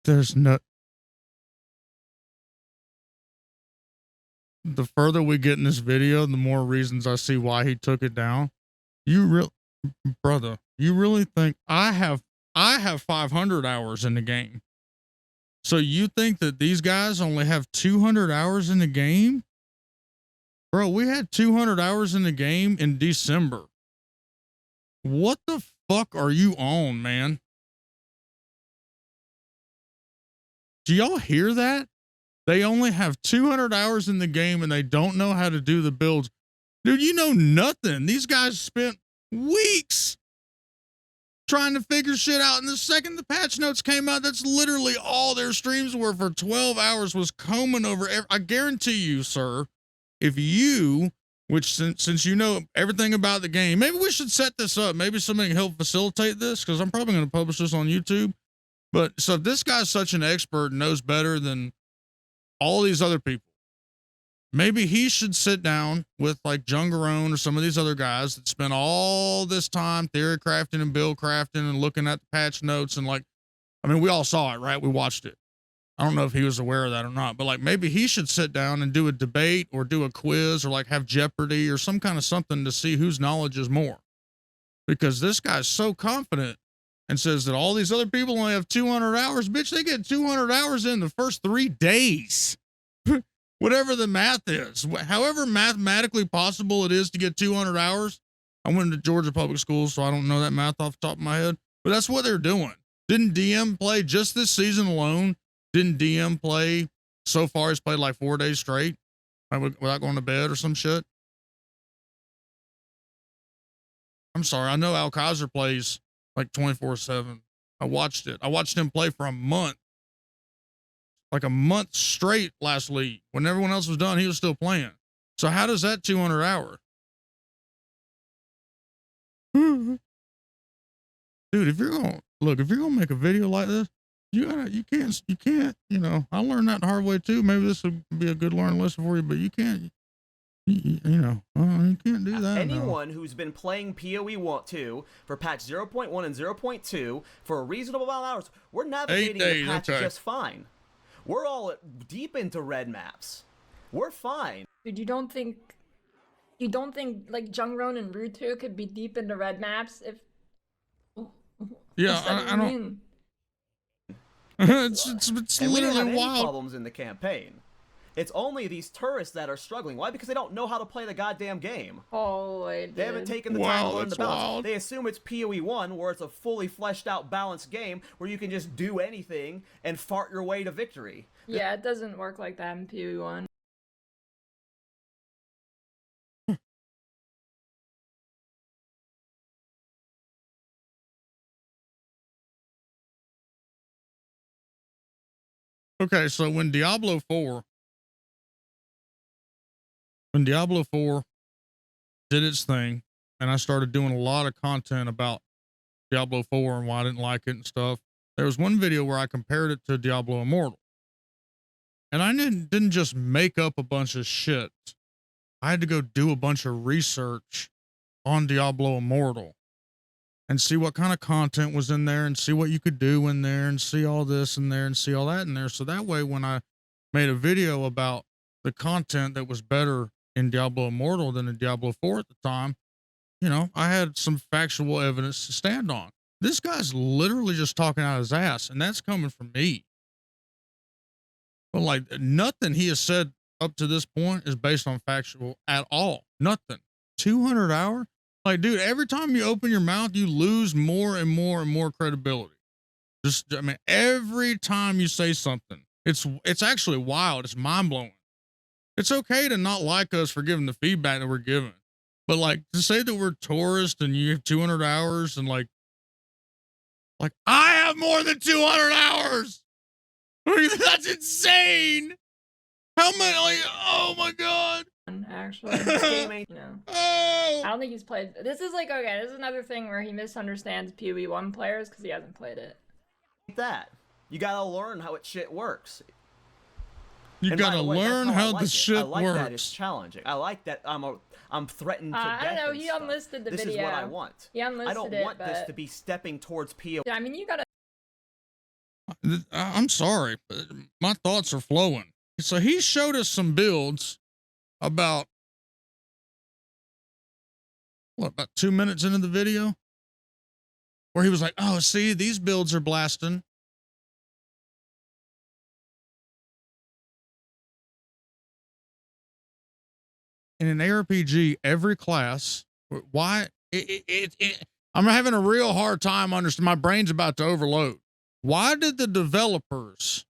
There's no. The further we get in this video, the more reasons I see why he took it down. Brother, You really think I have 500 hours in the game? So you think that these guys only have 200 hours in the game? Bro, we had 200 hours in the game in December. What the fuck are you on, man? Do y'all hear that? They only have 200 hours in the game and they don't know how to do the builds. Dude, you know nothing. These guys spent weeks trying to figure shit out. And the second the patch notes came out, that's literally all their streams were for 12 hours was combing over. I guarantee you, sir, if you, which since you know everything about the game, maybe we should set this up. Maybe somebody can help facilitate this because I'm probably going to publish this on YouTube. But so if this guy's such an expert and knows better than all these other people, maybe he should sit down with like Jungarone or some of these other guys that spent all this time theory crafting and build crafting and looking at the patch notes. And like, I mean, we all saw it, right? We watched it. I don't know if he was aware of that or not, but like maybe he should sit down and do a debate or do a quiz or like have Jeopardy or some kind of something to see whose knowledge is more. Because this guy's so confident and says that all these other people only have 200 hours. Bitch, they get 200 hours in the first 3 days. Whatever the math is, however mathematically possible it is to get 200 hours. I went to Georgia public schools, so I don't know that math off the top of my head, but that's what they're doing. Didn't DM play just this season alone? Didn't DM play so far? He's played like 4 days straight without going to bed or some shit. I'm sorry. I know Alcázar plays like 24/7. I watched it. I watched him play for a month. Like a month straight last league. When everyone else was done, he was still playing. So how does that 200 hours? Dude, if you're gonna make a video like this, you can't, you know, I learned that the hard way too. Maybe this would be a good learning lesson for you, but you can't, you can't do that. Anyone who's been playing POE 2 for patch 0.1 and 0.2 for a reasonable amount of hours, we're navigating the patch just fine. We're all deep into red maps. We're fine. Dude, you don't think like Jungron and Rutu could be deep into red maps if? Yeah, I don't. it's and we don't literally have any wild. problems in the campaign. It's only these tourists that are struggling. Why? Because they don't know how to play the goddamn game. Oh, they haven't taken the time to learn the balance. They assume it's POE 1, where it's a fully fleshed out, balanced game where you can just do anything and fart your way to victory. Yeah, it doesn't work like that in POE 1. Okay, so when Diablo 4 did its thing, and I started doing a lot of content about Diablo 4 and why I didn't like it and stuff, there was one video where I compared it to Diablo Immortal. And I didn't just make up a bunch of shit. I had to go do a bunch of research on Diablo Immortal and see what kind of content was in there and see what you could do in there and see all this in there and see all that in there. So that way, when I made a video about the content that was better in Diablo Immortal than in Diablo 4 at the time, you know, I had some factual evidence to stand on. This guy's literally just talking out his ass, and that's coming from me. But like nothing he has said up to this point is based on factual at all. Nothing. 200 hours? Like, dude, every time you open your mouth, you lose more and more and more credibility. Just, I mean, every time you say something, it's actually wild. It's mind blowing. It's okay to not like us for giving the feedback that we're giving, but like to say that we're tourists and you have 200 hours and like I have more than 200 hours. That's insane. How many? Like, oh my god. Actually, this game ain't, Oh. I don't think he's played. This is like, okay, this is another thing where he misunderstands POE 1 players because he hasn't played it. That you gotta learn how it shit works. You gotta learn how the shit works. I like that it's challenging. I like that I'm threatened to death. I don't know. and He stuff. unlisted the this video. This is what I want. He unlisted I don't want this to be stepping towards POE. Yeah, I mean, you gotta. I'm sorry, but my thoughts are flowing. So he showed us some builds about 2 minutes into the video? where he was like, oh, see, these builds are blasting. In an ARPG, every class, why I'm having a real hard time understanding. My brain's about to overload. Why did the developers,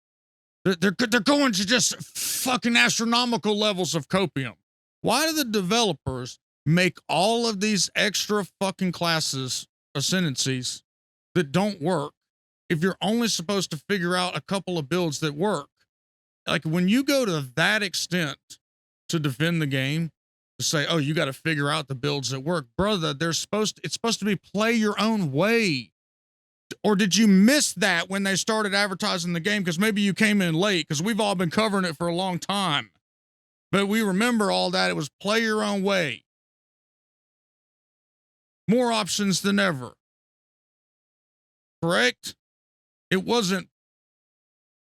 they're going to just fucking astronomical levels of copium. Why do the developers make all of these extra fucking classes, ascendancies that don't work if you're only supposed to figure out a couple of builds that work? Like when you go to that extent to defend the game, to say, oh, you got to figure out the builds that work, brother, it's supposed to be play your own way. Or did you miss that when they started advertising the game? Because maybe you came in late, because we've all been covering it for a long time. But we remember all that. It was play your own way. More options than ever. Correct? It wasn't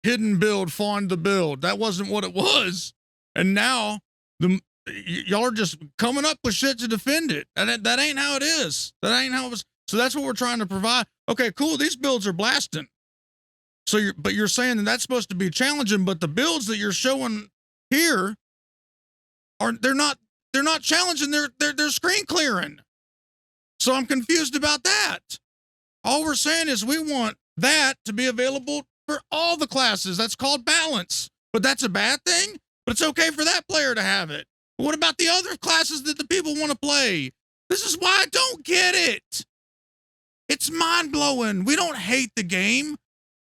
hidden build, find the build. That wasn't what it was. And now y'all are just coming up with shit to defend it. That ain't how it is. That ain't how it was. So that's what we're trying to provide. Okay, cool. These builds are blasting. So you're saying that that's supposed to be challenging, but the builds that you're showing here they're not challenging. They're screen clearing. So I'm confused about that. All we're saying is we want that to be available for all the classes. That's called balance. But that's a bad thing? But it's okay for that player to have it. But what about the other classes that the people want to play? This is why I don't get it. It's mind-blowing. We don't hate the game.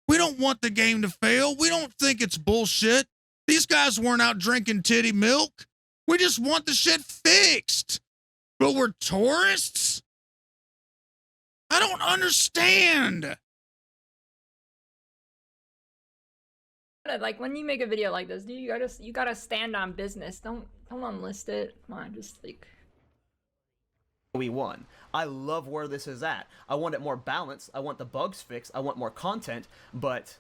We don't want the game to fail. We don't think it's bullshit. These guys weren't out drinking titty milk. We just want the shit fixed. But we're tourists? I don't understand. Like when you make a video like this, dude, you gotta stand on business. Don't unlist it. Come on, just like. We won. I love where this is at. I want it more balanced. I want the bugs fixed. I want more content. But,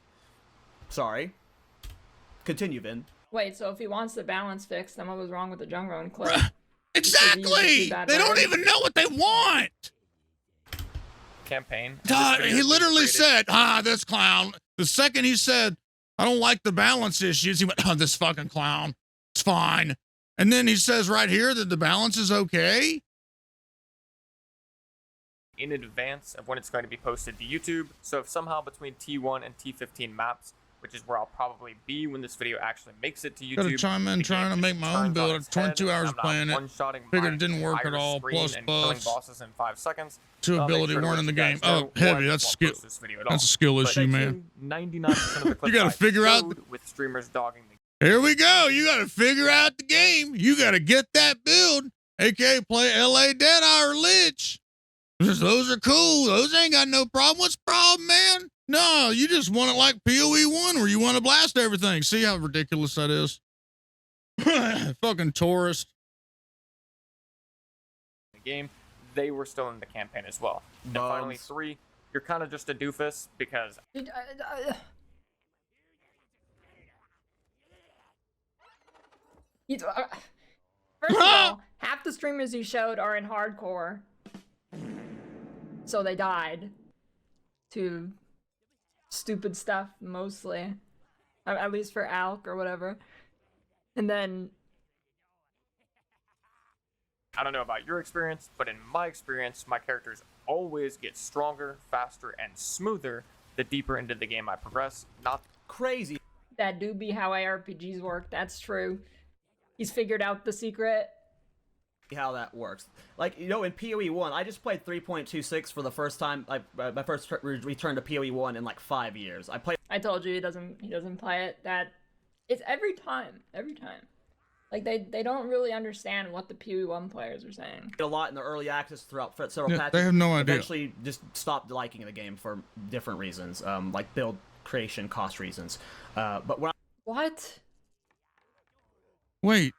sorry. Continue, Vin. Wait, so if he wants the balance fixed, then what was wrong with the junk run clip? Exactly. They don't even know what they want. Campaign. He literally said, this clown. The second he said, I don't like the balance issues, he went, this fucking clown. It's fine. And then he says right here that the balance is okay. In advance of when it's going to be posted to YouTube. So if somehow between T1 and T15 maps, which is where I'll probably be when this video actually makes it to YouTube. Gotta chime in trying to make my own build. 22 hours playing it. Figured it didn't work at all. Plus buffs. Bosses in 5 seconds. Two ability weren't in the game. Oh, heavy. That's a skill. That's a skill issue, man. 99% of the clips you gotta figure out with streamers dogging the Here we go. You gotta figure out the game. You gotta get that build. AKA play LA Deadeye or Lich. Those are cool. Those ain't got no problem. What's the problem, man? No, you just want it like POE 1 where you want to blast everything. See how ridiculous that is? Fucking tourist. the game. They were still in the campaign as well. And finally, 3, you're kind of just a doofus because... First of all, half the streamers you showed are in hardcore. So they died to stupid stuff, mostly. At least for Alk or whatever. And then... I don't know about your experience, but in my experience, my characters always get stronger, faster, and smoother the deeper into the game I progress. Not crazy. That do be how ARPGs work, that's true. He's figured out the secret. How that works. Like, you know, in POE 1, I just played 3.26 for the first time. My first return to POE 1 in like 5 years. I told you he doesn't play it. That it's every time. Like they don't really understand what the POE 1 players are saying. A lot in the early access throughout several patches. They have no idea. Eventually, just stopped liking the game for different reasons, like build creation, cost reasons. But when What? Wait.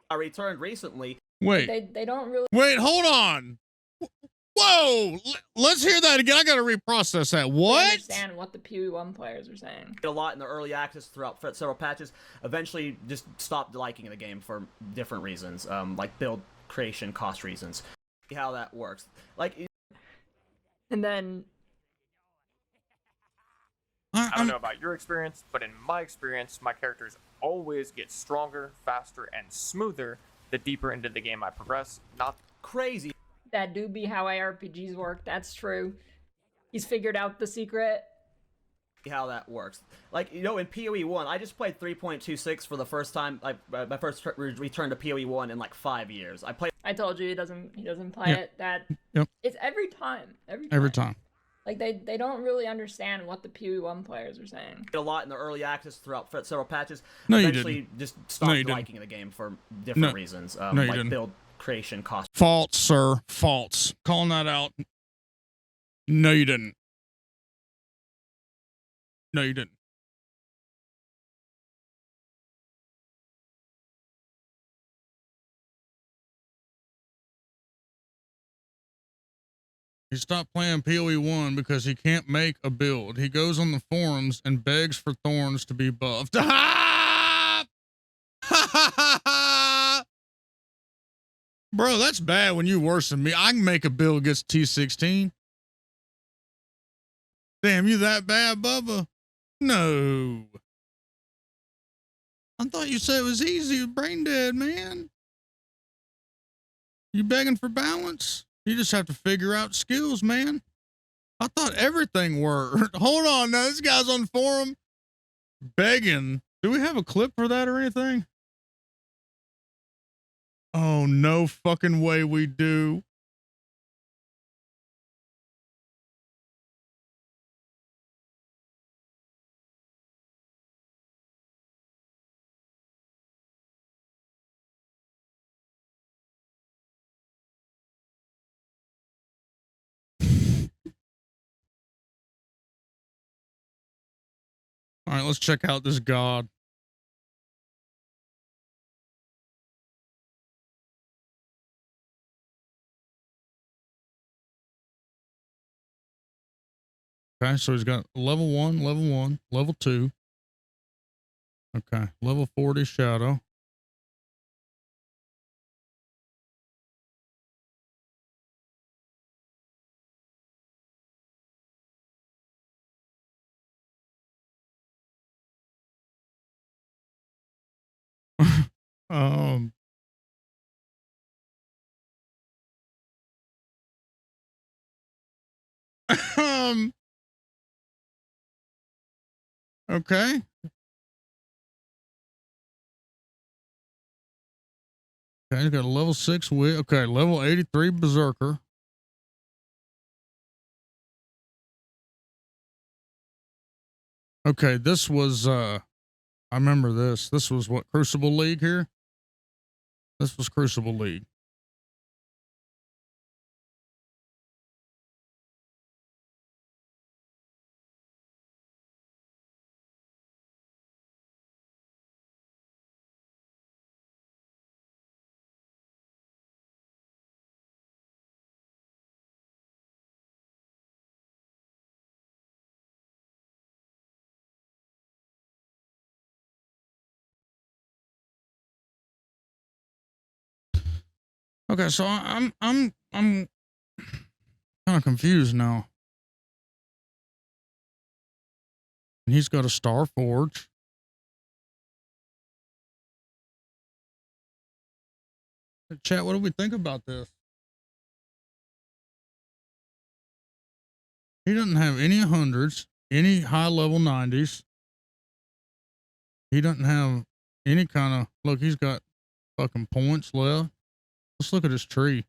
I returned recently. Wait. They don't really. Wait, hold on. Whoa! Let's hear that again. I gotta reprocess that. What? Understand what the POE 1 players are saying. A lot in the early access throughout several patches. Eventually, just stopped liking the game for different reasons, like build creation, cost reasons. How that works. Like. And then I don't know about your experience, but in my experience, my characters always get stronger, faster, and smoother the deeper into the game I progress. Not crazy. That do be how ARPGs work. That's true. He's figured out the secret. How that works. Like, you know, in POE 1, I just played 3.26 for the first time. My first return to POE 1 in like 5 years. I told you he doesn't play it. That it's every time. Every time. Like they don't really understand what the POE 1 players are saying. A lot in the early access throughout several patches. No, you Eventually didn't. just stopped liking the game for different reasons. No, you like didn't. build creation cost. False, sir. False. Calling that out. No, you didn't. No, you didn't. He stopped playing POE 1 because he can't make a build. He goes on the forums and begs for thorns to be buffed. Bro, that's bad when you're worse than me. I can make a build against T16. Damn, you that bad, Bubba? No. I thought you said it was easy. Brain dead, man. You begging for balance? You just have to figure out skills, man. I thought everything worked. Hold on, now this guy's on forum begging. Do we have a clip for that or anything? Oh, no fucking way we do. All right, let's check out this god. Okay, so he's got level 1, level 2. Okay, level 40 shadow. um okay. Okay, he's got a level 6 wit. Okay, level 83 berserker. Okay, this was I remember this. This was what, Crucible League here? This was Crucible League. Okay, so I'm kind of confused now. And he's got a Star Forge. Chat, what do we think about this? He doesn't have any 100s, any high level 90s. He doesn't have any kind of, look, he's got fucking points left. Let's look at his tree.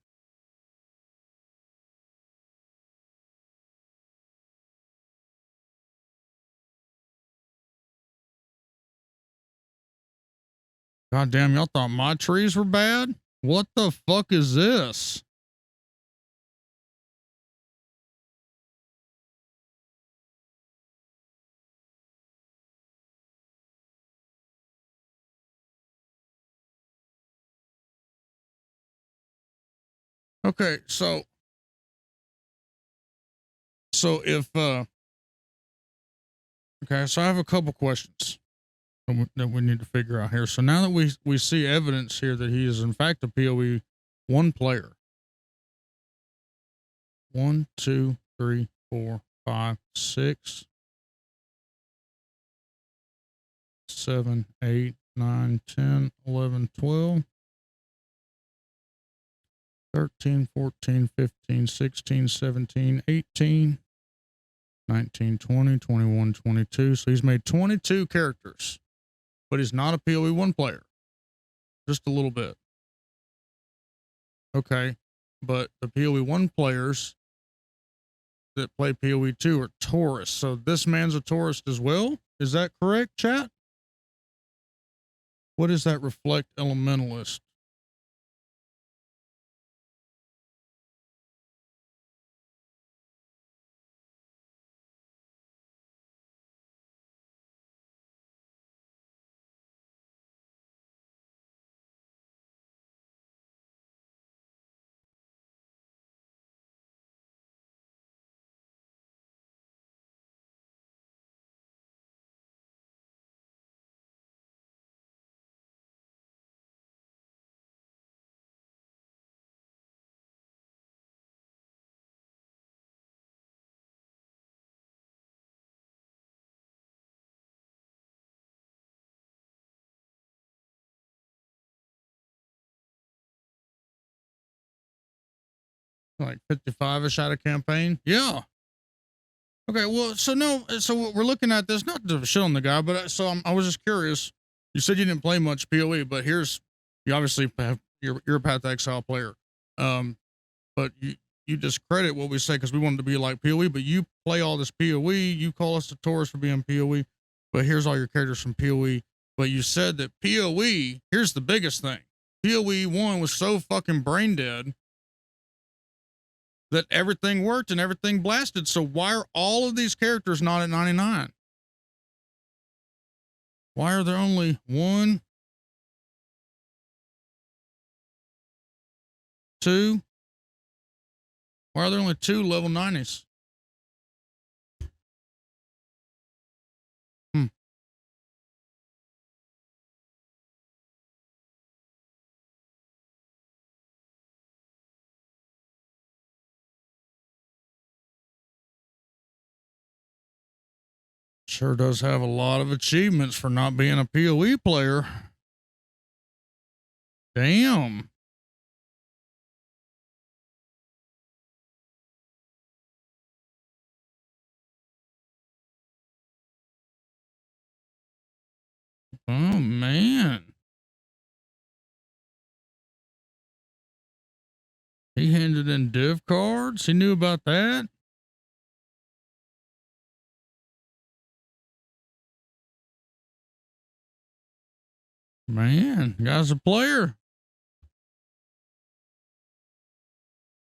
God damn, y'all thought my trees were bad? What the fuck is this? Okay, so if okay, so I have a couple questions that we need to figure out here. So now that we see evidence here that he is in fact a POE 1 player. 1, 2, 3, 4, 5, 6. 7, 8, 9, 10, 11, 12, 13, 14, 15, 16, 17, 18, 19, 20, 21, 22. So he's made 22 characters, but he's not a PoE 1 player. Just a little bit. Okay. But the PoE 1 players that play PoE 2 are tourists. So this man's a tourist as well. Is that correct, chat? What does that reflect, elementalist? Like 55-ish out of campaign. Yeah. Okay. Well, so no, so we're looking at this, not to shit on the guy, but I was just curious. You said you didn't play much PoE, but you obviously you're a Path to Exile player. But you discredit what we say because we wanted to be like PoE, but you play all this PoE. You call us a tourist for being PoE, but here's all your characters from PoE. But you said that PoE, here's the biggest thing. PoE 1 was so fucking brain dead that everything worked and everything blasted. So why are all of these characters not at 99? Why are there only 1, 2? Why are there only 2 level 90s? Sure does have a lot of achievements for not being a PoE player. Damn. Oh, man. He handed in div cards. He knew about that. Man, guy's a player.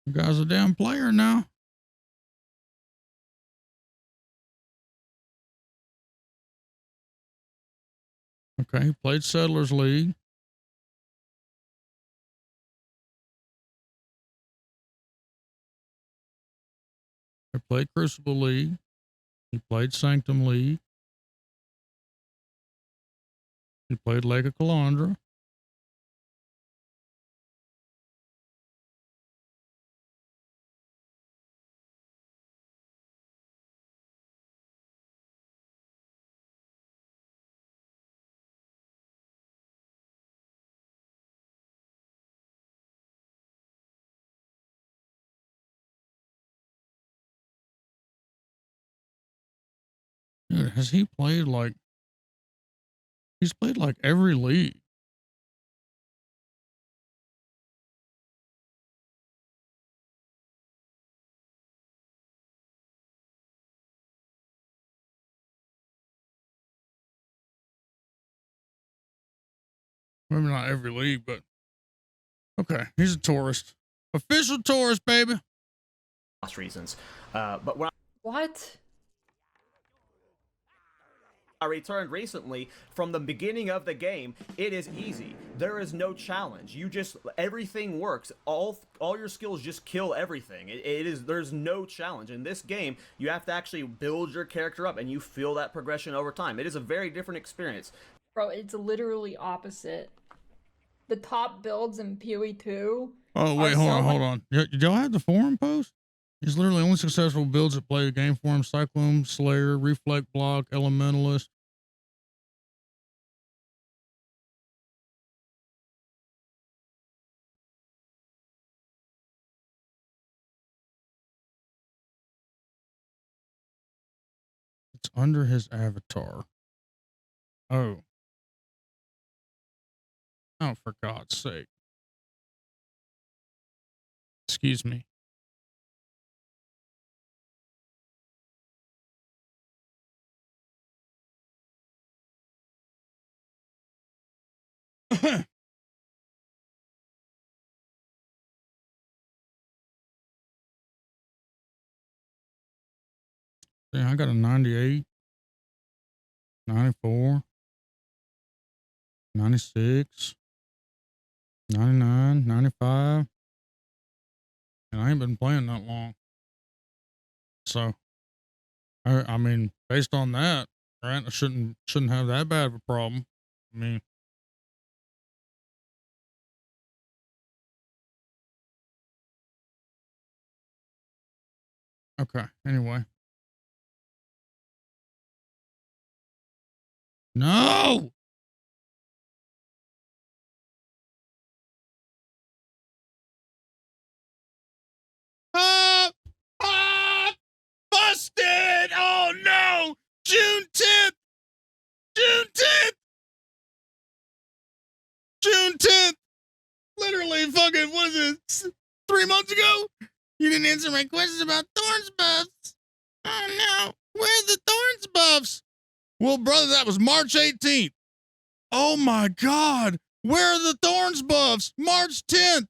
The guy's a damn player now. Okay, he played Settlers League. He played Crucible League. He played Sanctum League. He played Lake of Calandra. Dude, has he played like, he's played like every league. Maybe not every league, but okay. He's a tourist. Official tourist, baby. Reasons. But when What? I returned recently from the beginning of the game, it is easy. There is no challenge. Everything works. All your skills just kill everything. There's no challenge. In this game, you have to actually build your character up and you feel that progression over time. It is a very different experience. Bro, it's literally opposite. The top builds in PoE 2. Oh, wait, hold on. Did y'all have the forum post? He's literally only successful builds that play the game forum: Cyclone, Slayer, Reflect Block, Elementalist. under his avatar. Oh. Oh, for God's sake. Excuse me. Yeah, I got a 98, 94, 96, 99, 95. And I ain't been playing that long. So, I mean, based on that, right, I shouldn't have that bad of a problem. I mean, okay, anyway. No! Busted! Oh no! June 10th! June 10th! June 10th! Literally fucking, what is it, 3 months ago? You didn't answer my questions about Thorns buffs. Oh no, where's the Thorns buffs? Well, brother, that was March 18th. Oh my God, where are the Thorns buffs? March 10th.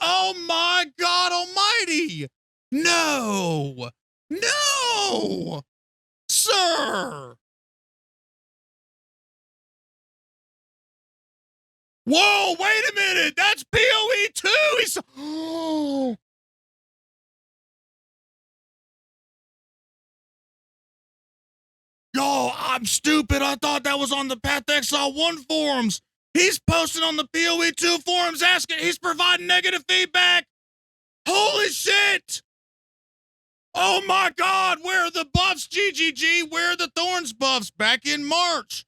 Oh my God almighty. No, no, sir. Whoa, wait a minute. That's POE 2. He's, oh. Yo, I'm stupid. I thought that was on the Path Exile 1 forums. He's posting on the POE 2 forums asking, he's providing negative feedback. Holy shit. Oh my God, where are the buffs, GGG? Where are the Thorns buffs? Back in March.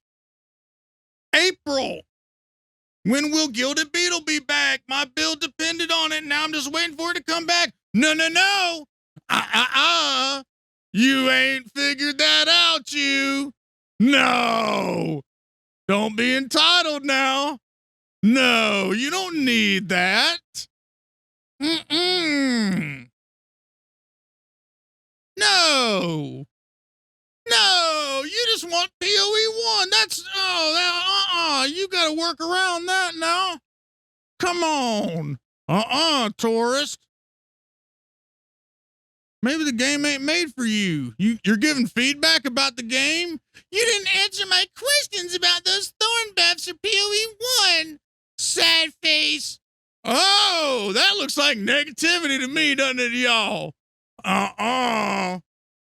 April. When will Gilded Beetle be back? My build depended on it. Now I'm just waiting for it to come back. No, no, no. You ain't figured that out, you. No. Don't be entitled now. No, you don't need that. Mm-mm. No. No, you just want POE 1. That's, you gotta work around that now. Come on. Tourist. Maybe the game ain't made for you. You're giving feedback about the game? You didn't answer my questions about those thorn buffs for POE 1. Sad face. Oh, that looks like negativity to me, doesn't it, y'all?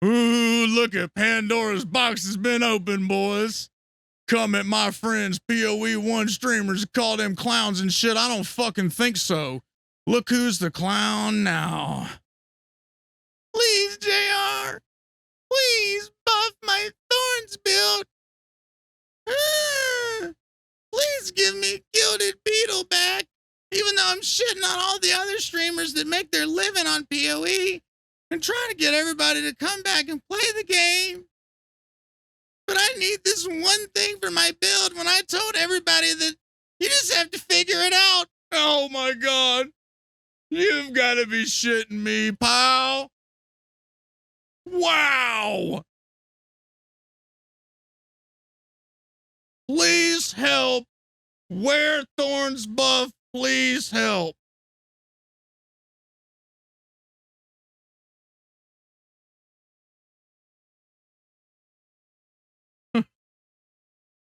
Ooh, look at Pandora's box has been opened, boys. Come at my friends POE 1 streamers and call them clowns and shit. I don't fucking think so. Look who's the clown now. Please, JR. Please buff my Thorns build. Please give me Gilded Beetle back. Even though I'm shitting on all the other streamers that make their living on POE and trying to get everybody to come back and play the game. But I need this one thing for my build when I told everybody that you just have to figure it out. Oh my God. You've got to be shitting me, pal. Wow. Please help. Where Thorns buff, please help.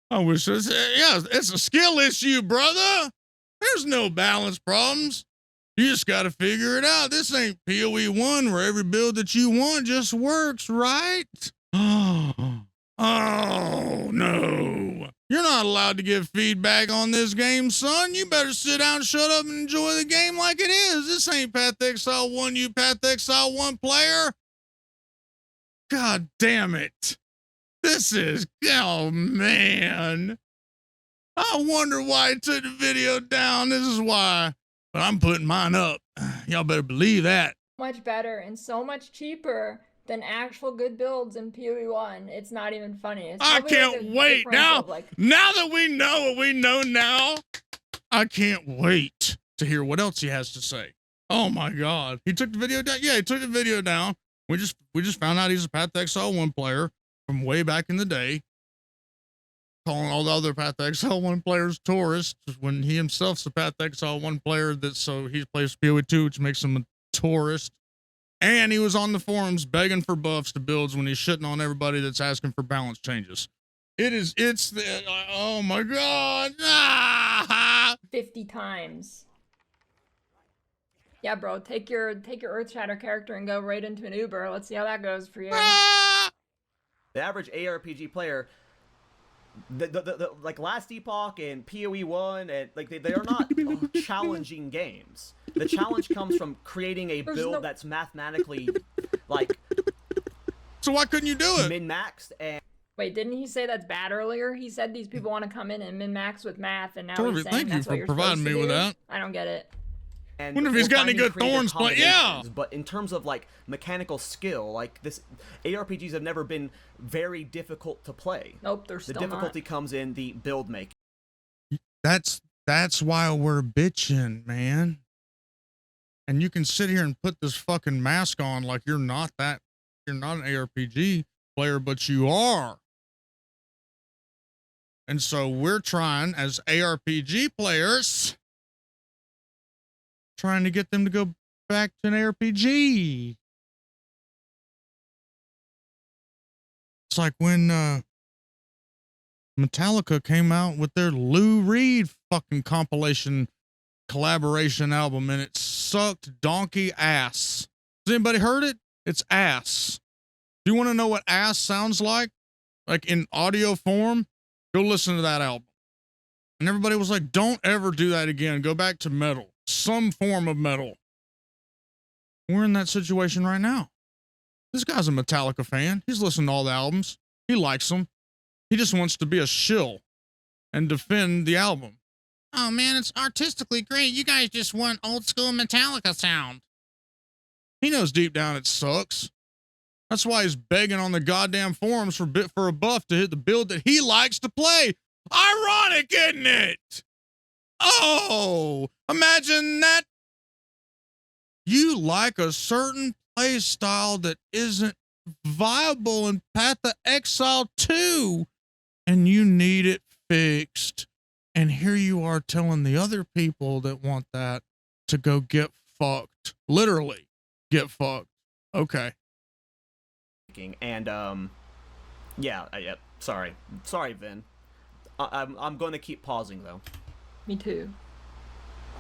I wish it's a skill issue, brother. There's no balance problems. You just got to figure it out. This ain't POE 1 where every build that you want just works, right? Oh, no. You're not allowed to give feedback on this game, son. You better sit down, shut up, and enjoy the game like it is. This ain't Path Exile 1, you Path Exile 1 player. God damn it. This is, oh man. I wonder why I took the video down. This is why. But I'm putting mine up. Y'all better believe that. Much better and so much cheaper than actual good builds in PoE 1. It's not even funny. It's I probably like can't a wait. differential Now, of, like, now that we know what we know now, I can't wait to hear what else he has to say. Oh my God. He took the video down. Yeah, he took the video down. We just found out he's a Path to Exile 1 player from way back in the day. Calling all the other Path to Exile 1 players tourists when he himself's a Path to Exile 1 player, so he plays PoE 2, which makes him a tourist. And he was on the forums begging for buffs to builds when he's shitting on everybody that's asking for balance changes. Oh my God. 50 times. Yeah, bro, take your Earthshatter character and go right into an Uber. Let's see how that goes for you. The average ARPG player, like Last Epoch and PoE 1, and like they are not challenging games. The challenge comes from creating a build that's mathematically like. So why couldn't you do it? Min-maxed and. Wait, didn't he say that's bad earlier? He said these people want to come in and min-max with math, and now Torvik, he's saying thank you that's what for you're providing supposed me to with do? that. I don't get it. And wonder if he's got any good thorns play. Yeah. But in terms of like mechanical skill, like this, ARPGs have never been very difficult to play. Nope, they're still The difficulty comes in the build making. That's why we're bitching, man. And you can sit here and put this fucking mask on like you're not an ARPG player, but you are. And so we're trying as ARPG players, trying to get them to go back to an ARPG. It's like when Metallica came out with their Lou Reed fucking compilation collaboration album, and it sucked donkey ass. Has anybody heard it? It's ass. Do you want to know what ass sounds like in audio form? Go listen to that album. And everybody was like, don't ever do that again. Go back to metal, some form of metal. We're in that situation right now. This guy's a Metallica fan. He's listened to all the albums. He likes them. He just wants to be a shill and defend the album. Oh man, it's artistically great. You guys just want old school Metallica sound. He knows deep down it sucks. That's why he's begging on the goddamn forums for a buff to hit the build that he likes to play. Ironic, isn't it? Oh, imagine that. You like a certain play style that isn't viable in Path to Exile 2, and you need it fixed. And here you are telling the other people that want that to go get fucked. Literally, get fucked. Okay. And yeah, sorry, Vin. I'm going to keep pausing though. Me too.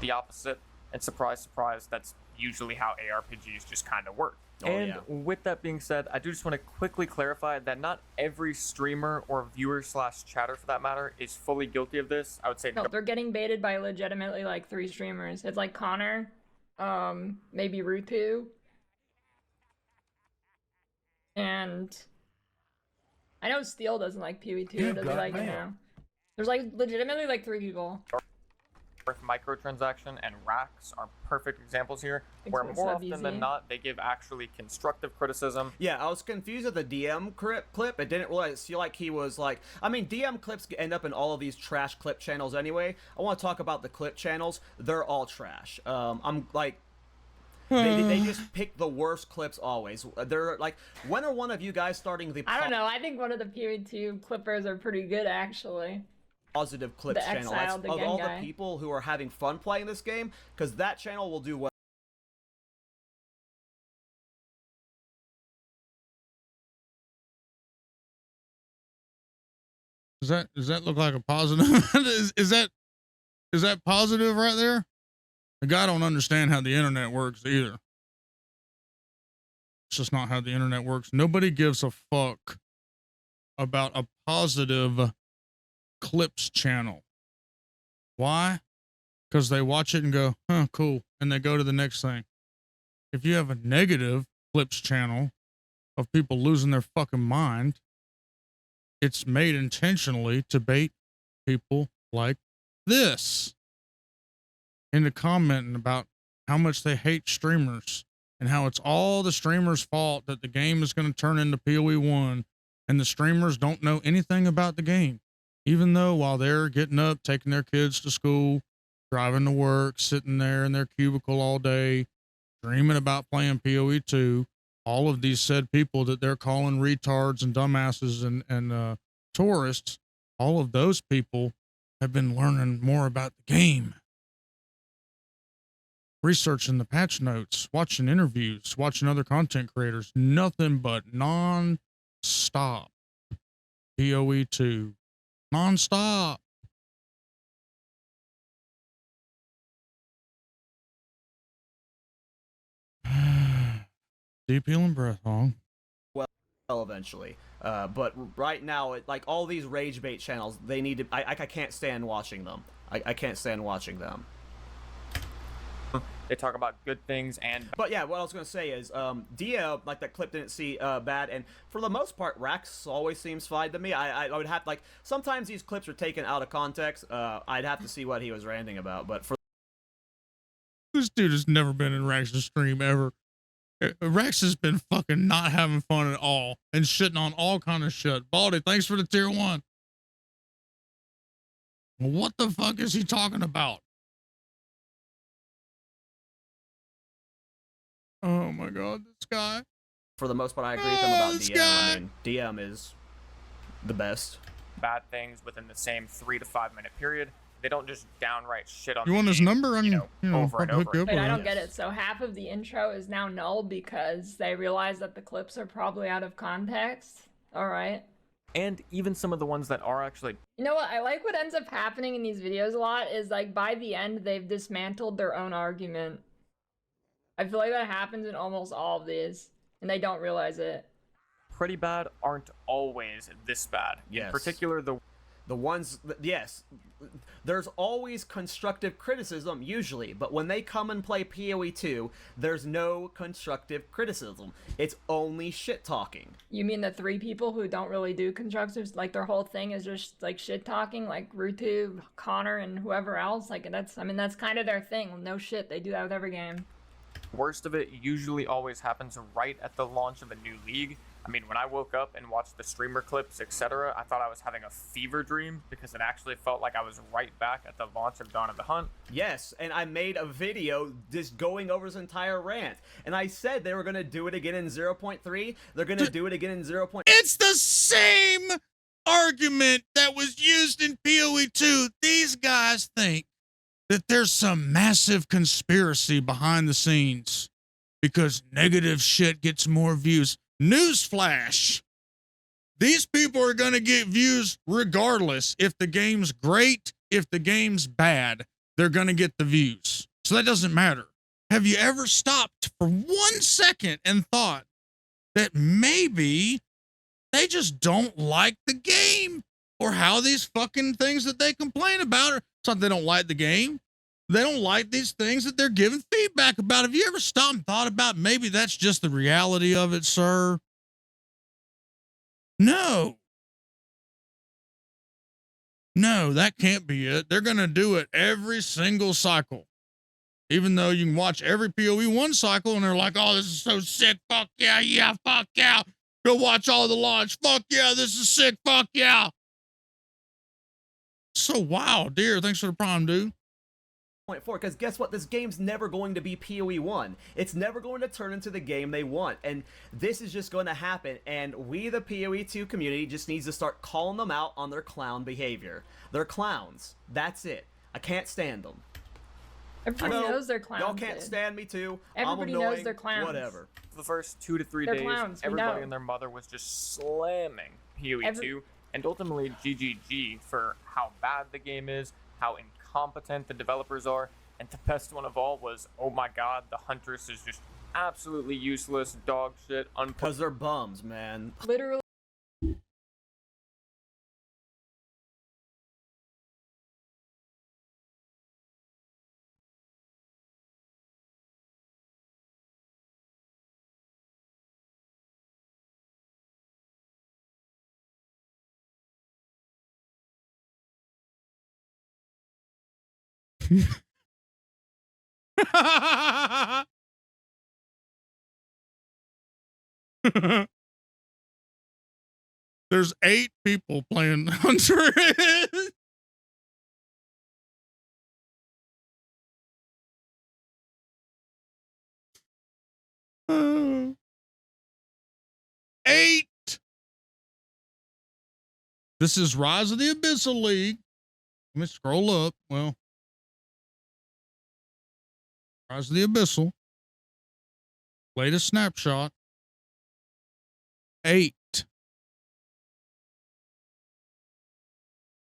The opposite, and surprise, surprise, that's usually how ARPGs just kind of work. Oh, and yeah. with that being said, I do just want to quickly clarify that not every streamer or viewer / chatter for that matter is fully guilty of this. I would say No, they're getting baited by legitimately like 3 streamers. It's like Connor, maybe Rutu, and I know Steel doesn't like PoE 2. Does he like it now? There's like legitimately like 3 people. Microtransaction and racks are perfect examples here, Thanks where for the more sub, often Easy. than not they give actually constructive criticism. Yeah, I was confused at the DM clip. It didn't really feel like he was like. I mean, DM clips end up in all of these trash clip channels anyway. I want to talk about the clip channels. They're all trash. I'm like. They just pick the worst clips always. They're like, when are one of you guys starting the I don't know. I think one of the PoE 2 clippers are pretty good actually. positive clips The channel? Exile, That's the of gun all guy. the people who are having fun playing this game, because that channel will do well. Does that look like a positive? is that positive right there? The guy don't understand how the internet works either. It's just not how the internet works. Nobody gives a fuck about a positive clips channel. Why? Because they watch it and go, huh, cool. And they go to the next thing. If you have a negative clips channel of people losing their fucking mind, it's made intentionally to bait people like this into commenting about how much they hate streamers and how it's all the streamers' fault that the game is going to turn into PoE 1 and the streamers don't know anything about the game. Even though while they're getting up, taking their kids to school, driving to work, sitting there in their cubicle all day, dreaming about playing PoE 2, all of these said people that they're calling retards and dumbasses and tourists, all of those people have been learning more about the game. Researching the patch notes, watching interviews, watching other content creators, nothing but non-stop PoE 2. Non-stop. Deep healing breath, Hawg. Well, eventually. But right now, like all these rage bait channels, they need to. I can't stand watching them. I can't stand watching them. They talk about good things and. But yeah, what I was gonna say is, Dia, like that clip didn't see bad, and for the most part, Rax always seems fine to me. I would have like sometimes these clips are taken out of context. I'd have to see what he was ranting about, but for This dude has never been in Rax's stream ever. Rex has been fucking not having fun at all and shitting on all kind of shit. Baldy, thanks for the tier 1. What the fuck is he talking about? Oh my god, this guy. For the most part, I agree with him about DM. I mean, DM is the best. Bad things within the same 3 to 5 minute period. They don't just downright shit on. You want his number? You know, over and over. Wait, I don't get it. So half of the intro is now null because they realize that the clips are probably out of context. All right. And even some of the ones that are actually. You know what? I like what ends up happening in these videos a lot is like by the end they've dismantled their own argument. I feel like that happens in almost all of these, and they don't realize it. Pretty bad aren't always this bad. Yes. In particular, the ones, yes, there's always constructive criticism, usually, but when they come and play PoE 2, there's no constructive criticism. It's only shit-talking. You mean the 3 people who don't really do constructives, like their whole thing is just like shit-talking, like Rutu, Connor, and whoever else? Like that's kind of their thing. No shit, they do that with every game. Worst of it usually always happens right at the launch of a new league. I mean, when I woke up and watched the streamer clips, etc., I thought I was having a fever dream because it actually felt like I was right back at the launch of Dawn of the Hunt. Yes, and I made a video just going over his entire rant. And I said they were going to do it again in 0.3. They're going to do it again in 0. It's the same argument that was used in PoE 2. These guys think that there's some massive conspiracy behind the scenes because negative shit gets more views. Newsflash. These people are going to get views regardless. If the game's great, if the game's bad, they're going to get the views. So that doesn't matter. Have you ever stopped for 1 second and thought that maybe they just don't like the game or how these fucking things that they complain about are? It's not they don't like the game. They don't like these things that they're giving feedback about. Have you ever stopped and thought about maybe that's just the reality of it, sir? No. No, that can't be it. They're going to do it every single cycle. Even though you can watch every PoE 1 cycle and they're like, oh, this is so sick. Fuck yeah, yeah, fuck yeah. Go watch all the launch. Fuck yeah, this is sick. Fuck yeah. So wow, dear. Thanks for the prime, dude. 0.4, because guess what? This game's never going to be PoE 1. It's never going to turn into the game they want, and this is just going to happen, and we, the PoE 2 community, just needs to start calling them out on their clown behavior. They're clowns. That's it. I can't stand them. Everybody knows they're clowns. Y'all can't stand me too. Everybody I'm annoying, knows they're clowns. Whatever. For the first 2 to 3 They're days, clowns, everybody and their mother was just slamming PoE 2, and ultimately GGG for how bad the game is, how incompetent the developers are. And the best one of all was, oh my god, the Huntress is just absolutely useless, dog shit, because they're bums, man. Literally. There's 8 people playing Hunter. 8. This is Rise of the Abyssal League. Let me scroll up. Well, Rise of the Abyssal. Latest snapshot. 8.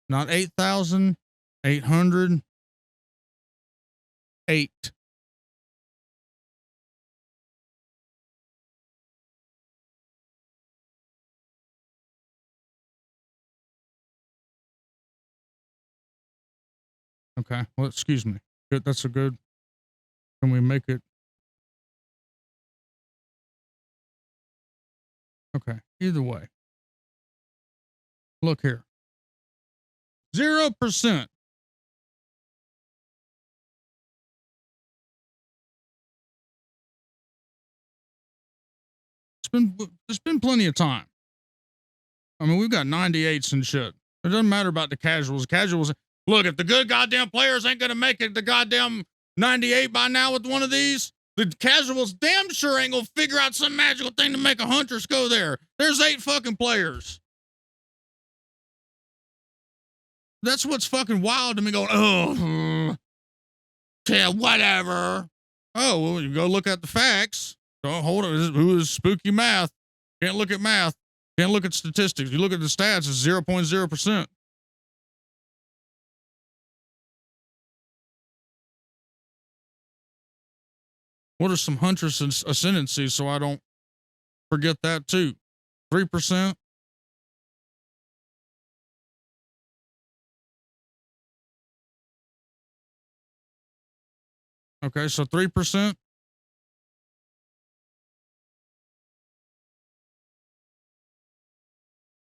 Not 8,000. 800. 8. Okay. Well, excuse me. Good. That's a good. Can we make it? Okay. Either way. Look here. 0%. It's been plenty of time. I mean, we've got 98s and shit. It doesn't matter about the casuals. Casuals, look, if the good goddamn players ain't gonna make it the goddamn 98 by now with one of these, the casuals damn sure ain't gonna figure out some magical thing to make a Huntress go there. There's 8 fucking players. That's what's fucking wild to me going, oh, yeah, whatever. Oh, well, you go look at the facts. Oh, hold on. Who is spooky math? Can't look at math. Can't look at statistics. You look at the stats, it's 0.0%. What are some Huntress ascendancies so I don't forget that too? 3%. Okay, so 3%.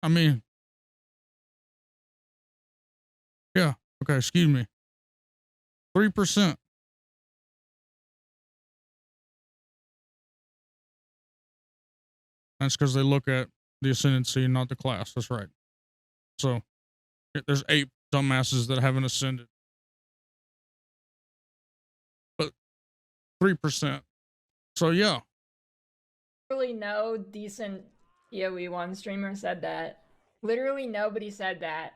I mean, yeah. Okay, excuse me. 3%. That's because they look at the ascendancy, not the class. That's right. So there's 8 dumbasses that haven't ascended. But 3%. So yeah. Literally no decent POE 1 streamer said that. Literally nobody said that.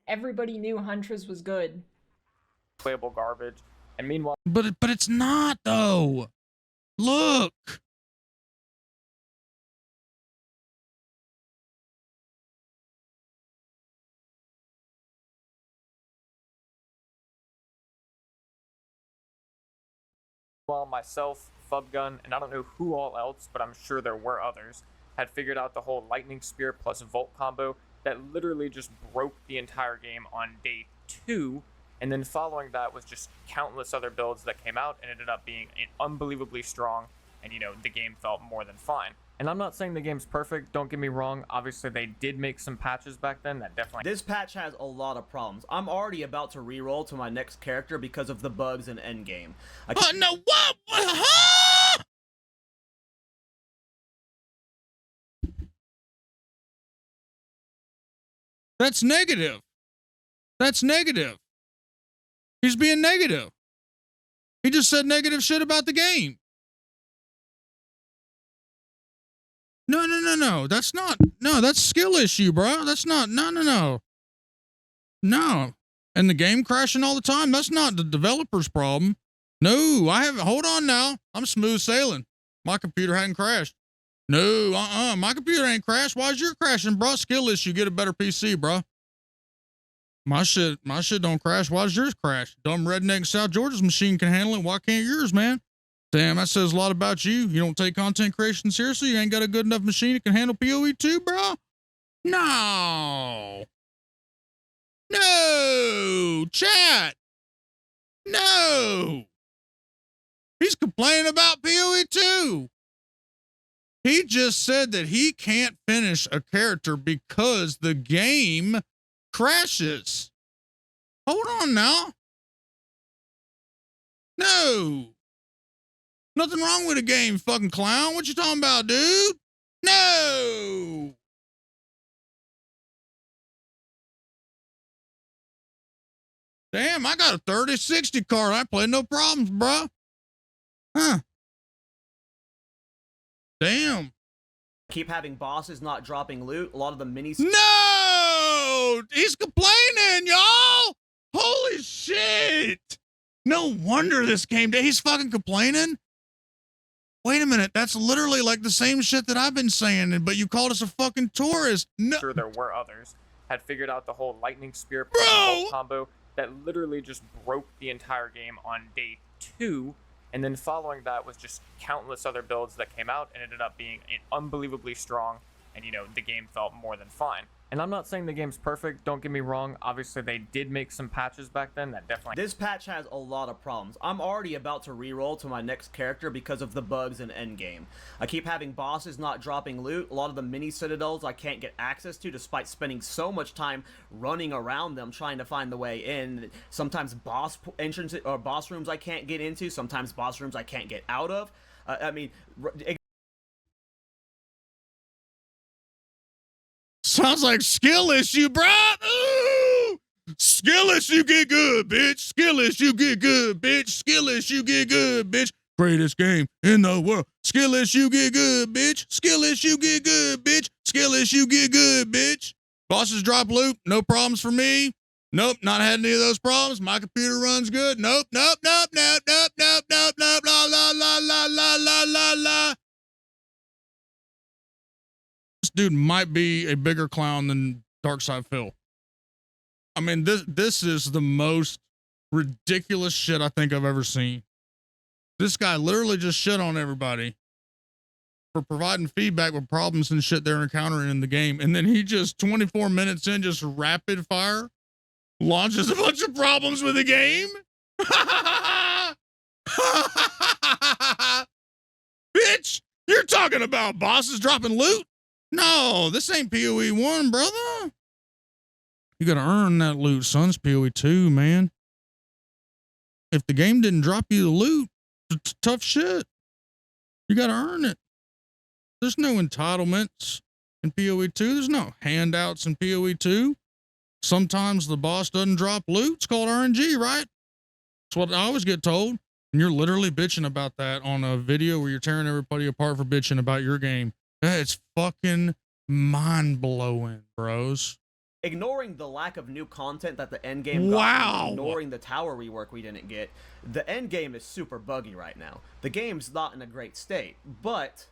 Everybody knew Huntress was good. Playable garbage. And meanwhile, But it's not though. Look. myself, Fubgun, and I don't know who all else, but I'm sure there were others, had figured out the whole Lightning Spear plus Volt combo that literally just broke the entire game on day 2, and then following that was just countless other builds that came out and ended up being unbelievably strong, and you know, the game felt more than fine. And I'm not saying the game's perfect, don't get me wrong, obviously they did make some patches back then that definitely... This patch has a lot of problems. I'm already about to reroll to my next character because of the bugs in endgame. No, what? Huh? That's negative. That's negative. He's being negative. He just said negative shit about the game. No. That's not. No, that's skill issue, bro. That's not. No. And the game crashing all the time. That's not the developer's problem. No, I haven't. Hold on now. I'm smooth sailing. My computer hadn't crashed. No, my computer ain't crashed. Why's your crashing, bro? Skill issue. Get a better PC, bro. My shit don't crash. Why's yours crash? Dumb redneck South Georgia's machine can handle it. Why can't yours, man? Damn, that says a lot about you. You don't take content creation seriously. You ain't got a good enough machine that can handle POE 2, bro? No, chat. No. He's complaining about POE 2. He just said that he can't finish a character because the game crashes. Hold on now. No. Nothing wrong with the game, fucking clown. What you talking about, dude? No. Damn, I got a 3060 card. I play no problems, bro. Huh. Damn. Keep having bosses not dropping loot. A lot of the minis. No! He's complaining, y'all! Holy shit! No wonder this game day. He's fucking complaining. Wait a minute. That's literally like the same shit that I've been saying, but you called us a fucking tourist. No. Sure, there were others. Had figured out the whole lightning spear Bro! combo that literally just broke the entire game on day 2. And then following that was just countless other builds that came out and ended up being unbelievably strong. And, you know, the game felt more than fine. And I'm not saying the game's perfect, don't get me wrong. Obviously, they did make some patches back then that definitely... This patch has a lot of problems. I'm already about to reroll to my next character because of the bugs in endgame. I keep having bosses not dropping loot. A lot of the mini citadels I can't get access to despite spending so much time running around them trying to find the way in. Sometimes boss entrance or boss rooms I can't get into. Sometimes boss rooms I can't get out of. I mean... Sounds like skill issue, bruh. Ooh! Skill issue get good, bitch. Skill issue get good, bitch. Skill issue get good, bitch. Greatest game in the world. Skill issue get good, bitch. Skill issue get good, bitch. Skill issue get good, bitch. Bosses drop loot. No problems for me. Nope, not had any of those problems. My computer runs good. Nope, nope, nope, nope, nope, nope, nope, nope, la, la, la, la, la, la, la, la. This dude might be a bigger clown than Darkside Phil. I mean, this is the most ridiculous shit I think I've ever seen. This guy literally just shit on everybody for providing feedback with problems and shit they're encountering in the game. And then he just 24 minutes in, just rapid fire launches a bunch of problems with the game. Bitch, you're talking about bosses dropping loot? No, this ain't POE 1, brother. You gotta earn that loot, son. It's POE 2, man. If the game didn't drop you the loot, it's tough shit. You gotta earn it. There's no entitlements in POE 2. There's no handouts in POE 2. Sometimes the boss doesn't drop loot. It's called RNG, right? That's what I always get told. And you're literally bitching about that on a video where you're tearing everybody apart for bitching about your game. It's fucking mind-blowing, bros. Ignoring the lack of new content that the endgame got, Wow. ignoring the tower rework we didn't get, the endgame is super buggy right now. The game's not in a great state, but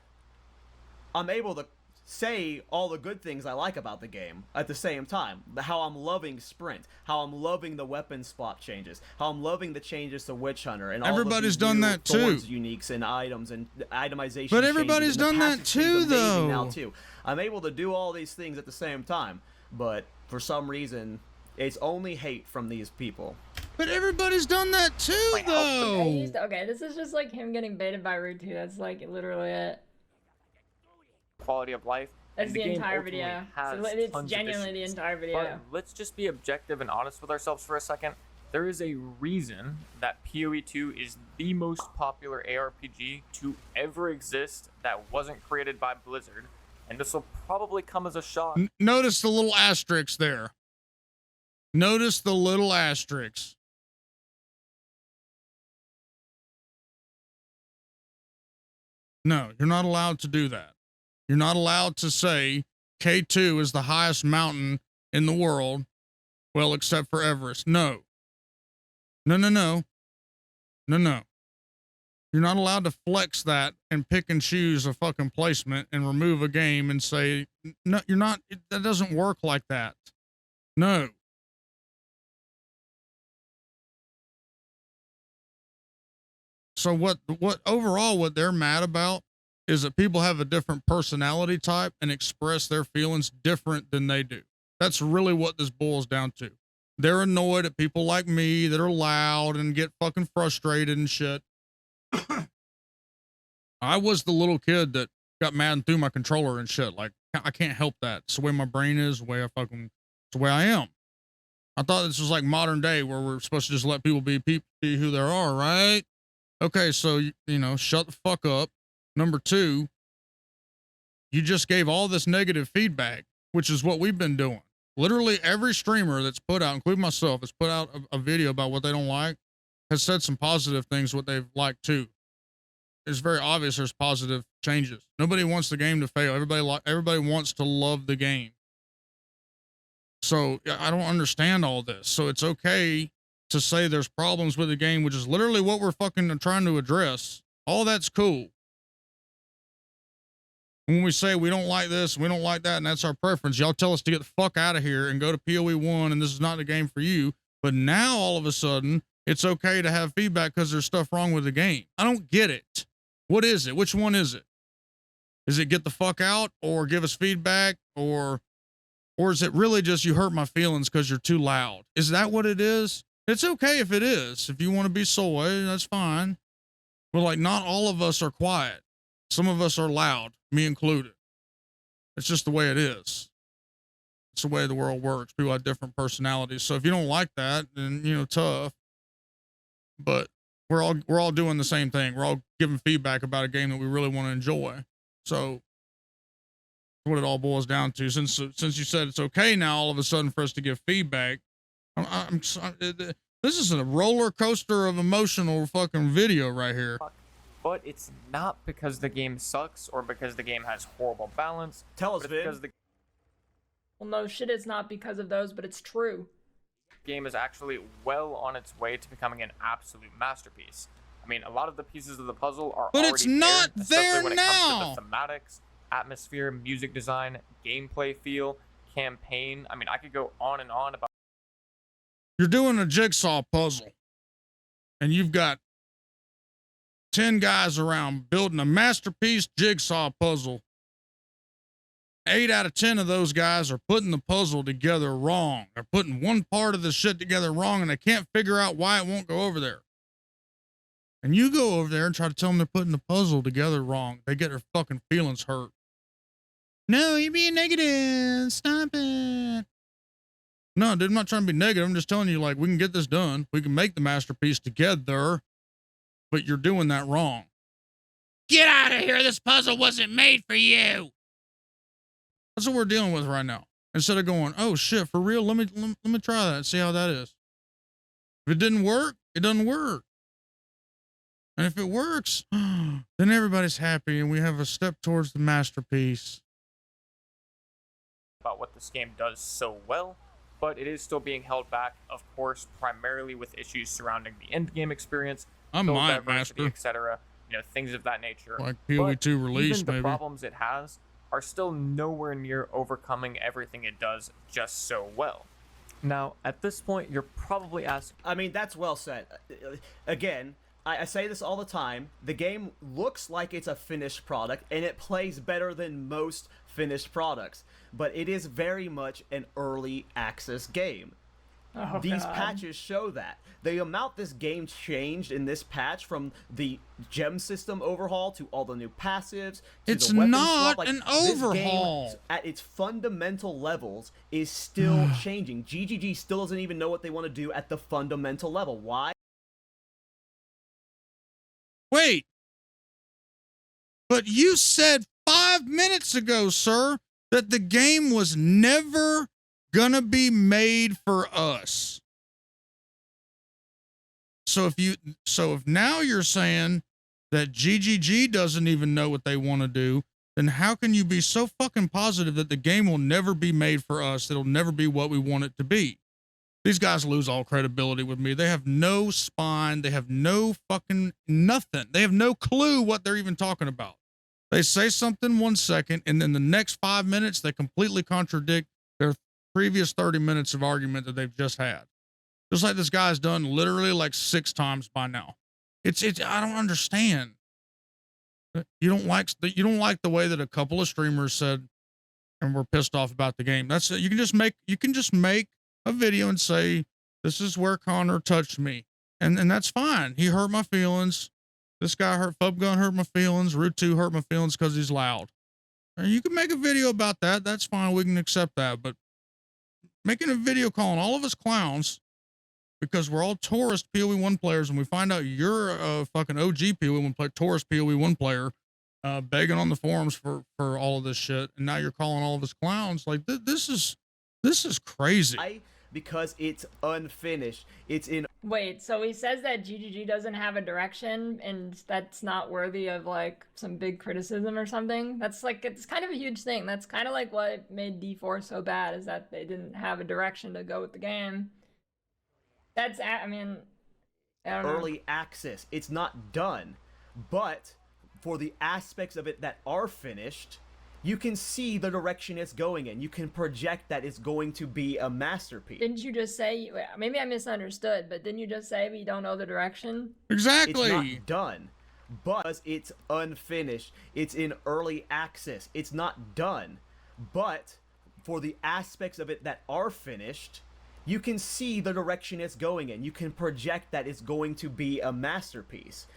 I'm able to say all the good things I like about the game at the same time. How I'm loving Sprint, how I'm loving the weapon swap changes, how I'm loving the changes to Witch Hunter, and everybody's all done new that too. Thorns, uniques, and items and itemization. But everybody's done that too, though. Now too, I'm able to do all these things at the same time, but for some reason, it's only hate from these people. But everybody's done that too, though. Okay, this is just like him getting baited by Root 2. That's like literally it. Quality of life. That's the entire video. So it's genuinely the entire video. But let's just be objective and honest with ourselves for a second. There is a reason that PoE 2 is the most popular ARPG to ever exist that wasn't created by Blizzard. And this will probably come as a shock. Notice the little asterisks there. Notice the little asterisks. No, you're not allowed to do that. You're not allowed to say K2 is the highest mountain in the world. Well, except for Everest. No. No, no, no. No, no. You're not allowed to flex that and pick and choose a fucking placement and remove a game and say, no, you're not, that doesn't work like that. No. So what overall, what they're mad about is that people have a different personality type and express their feelings different than they do. That's really what this boils down to. They're annoyed at people like me that are loud and get fucking frustrated and shit. I was the little kid that got mad and threw my controller and shit. Like, I can't help that. It's the way my brain is, the way it's the way I am. I thought this was like modern day where we're supposed to just let people be who they are, right? Okay, so, you know, shut the fuck up. Number two, you just gave all this negative feedback, which is what we've been doing. Literally every streamer that's put out, including myself, has put out a video about what they don't like, has said some positive things, what they've liked too. It's very obvious there's positive changes. Nobody wants the game to fail. Everybody wants to love the game. So I don't understand all this. So it's okay to say there's problems with the game, which is literally what we're fucking trying to address. All that's cool. When we say we don't like this, we don't like that, and that's our preference, y'all tell us to get the fuck out of here and go to POE 1, and this is not the game for you. But now, all of a sudden, it's okay to have feedback because there's stuff wrong with the game. I don't get it. What is it? Which one is it? Is it get the fuck out, or give us feedback, or is it really just you hurt my feelings because you're too loud? Is that what it is? It's okay if it is. If you want to be soy, that's fine. But, like, not all of us are quiet. Some of us are loud, me included. It's just the way it is. It's the way the world works. People have different personalities. So if you don't like that, then, you know, tough. But we're all doing the same thing. We're all giving feedback about a game that we really want to enjoy. So what it all boils down to. Since you said it's okay now, all of a sudden, for us to give feedback, this is a roller coaster of emotional fucking video right here. But it's not because the game sucks or because the game has horrible balance. Tell us, Vin. Well, no shit, it's not because of those, but it's true. The game is actually well on its way to becoming an absolute masterpiece. I mean, a lot of the pieces of the puzzle are but already it's not there, especially when it now. comes to the thematics, atmosphere, music design, gameplay feel, campaign. I mean, I could go on and on about. You're doing a jigsaw puzzle, and you've got 10 guys around building a masterpiece jigsaw puzzle. 8 out of 10 of those guys are putting the puzzle together wrong. They're putting one part of the shit together wrong, and they can't figure out why it won't go over there. And you go over there and try to tell them they're putting the puzzle together wrong. They get their fucking feelings hurt. No, you're being negative. Stop it. No, dude, I'm not trying to be negative. I'm just telling you, like, we can get this done. We can make the masterpiece together. But you're doing that wrong. Get out of here. This puzzle wasn't made for you. That's what we're dealing with right now. Instead of going, oh shit, for real, let me try that and see how that is. If it didn't work, it doesn't work. And if it works, then everybody's happy and we have a step towards the masterpiece. About what this game does so well, but it is still being held back, of course, primarily with issues surrounding the end game experience. I'm my master, etc. You know, things of that nature. Like POE 2 release, even the maybe. problems it has are still nowhere near overcoming everything it does just so well. Now, at this point, you're probably asking. I mean, that's well said. Again, I say this all the time. The game looks like it's a finished product, and it plays better than most finished products. But it is very much an early access game. Oh, These God. patches show that. The amount this game changed in this patch, from the gem system overhaul to all the new passives to it's the weapon not swap, like, an this overhaul. game, at its fundamental levels, is still changing. GGG still doesn't even know what they want to do at the fundamental level. Why? Wait. But you said 5 minutes ago, sir, that the game was never gonna be made for us. So if now you're saying that GGG doesn't even know what they want to do, then how can you be so fucking positive that the game will never be made for us? It'll never be what we want it to be. These guys lose all credibility with me. They have no spine. They have no fucking nothing. They have no clue what they're even talking about. They say something 1 second, and then the next 5 minutes, they completely contradict their previous 30 minutes of argument that they've just had. Just like this guy's done literally like 6 times by now. It's I don't understand. You don't like the way that a couple of streamers said and were pissed off about the game. That's it. You can just make a video and say, this is where Connor touched me. And that's fine. He hurt my feelings. This guy Fubgun hurt my feelings. Root 2 hurt my feelings because he's loud. And you can make a video about that. That's fine. We can accept that. But making a video calling all of us clowns because we're all tourist POE1 players, and we find out you're a fucking OG POE1 player, tourist POE1 player, begging on the forums for all of this shit, and now you're calling all of us clowns. Like this is crazy. Because it's unfinished. It's in. Wait, so he says that GGG doesn't have a direction, and that's not worthy of like some big criticism or something? That's like, it's kind of a huge thing. That's kind of like what made D4 so bad, is that they didn't have a direction to go with the game. That's, I mean, I don't know. Early access. It's not done, but for the aspects of it that are finished, you can see the direction it's going in. You can project that it's going to be a masterpiece. Didn't you just say, maybe I misunderstood, but didn't you just say we don't know the direction? Exactly. It's not done, but it's unfinished. It's in early access. It's not done, but for the aspects of it that are finished, you can see the direction it's going in. You can project that it's going to be a masterpiece.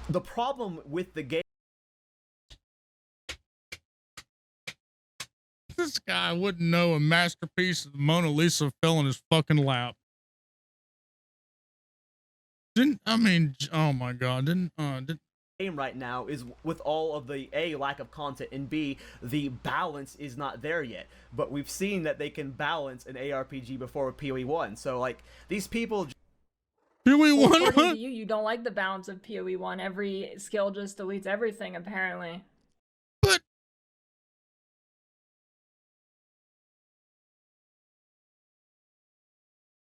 The problem with the game... This guy wouldn't know a masterpiece of the Mona Lisa fell in his fucking lap. Oh my God, game right now is with all of the A, lack of content, and B, the balance is not there yet. But we've seen that they can balance an ARPG before with POE1. So like, these people... POE1? According to you, you don't like the balance of POE1. Every skill just deletes everything, apparently. But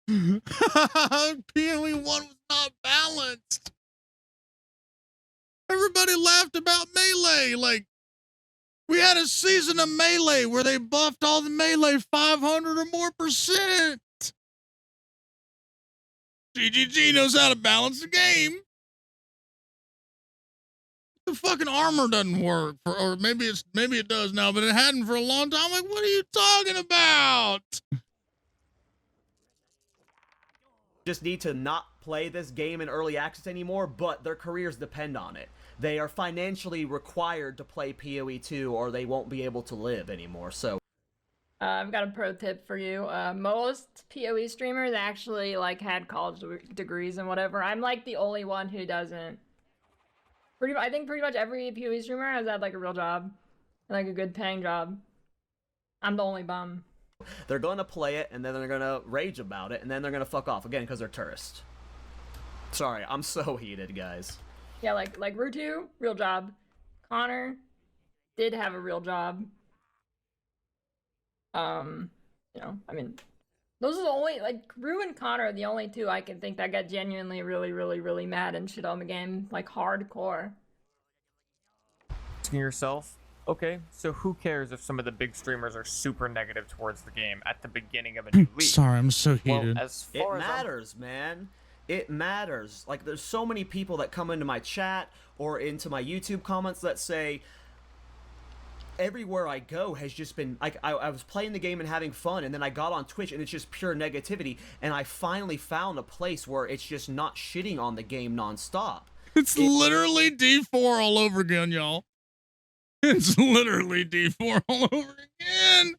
POE1 was not balanced. Everybody laughed about Melee. Like, we had a season of Melee where they buffed all the Melee 500 or more %. GGG knows how to balance the game. The fucking armor doesn't work, or maybe it does now, but it hadn't for a long time. Like, what are you talking about? Just need to not play this game in early access anymore, but their careers depend on it. They are financially required to play POE2 or they won't be able to live anymore, so... I've got a pro tip for you. Most POE streamers actually like had college degrees and whatever. I'm like the only one who doesn't. I think pretty much every POE streamer has had like a real job, like a good paying job. I'm the only bum. They're gonna play it, and then they're gonna rage about it, and then they're gonna fuck off again because they're tourists. Sorry, I'm so heated, guys. Yeah, like Rutu, real job. Connor did have a real job. You know, I mean, those are the only, like, Rue and Connor are the only two I can think that got genuinely really mad and shit on the game, like, hardcore. Asking yourself, okay, so who cares if some of the big streamers are super negative towards the game at the beginning of a new league? Sorry, I'm so heated. Well, as far It matters, man. It matters. Like, there's so many people that come into my chat or into my YouTube comments that say, everywhere I go has just been, like, I was playing the game and having fun, and then I got on Twitch and it's just pure negativity, and I finally found a place where it's just not shitting on the game nonstop. It's literally D4 all over again, y'all. It's literally D4 all over again.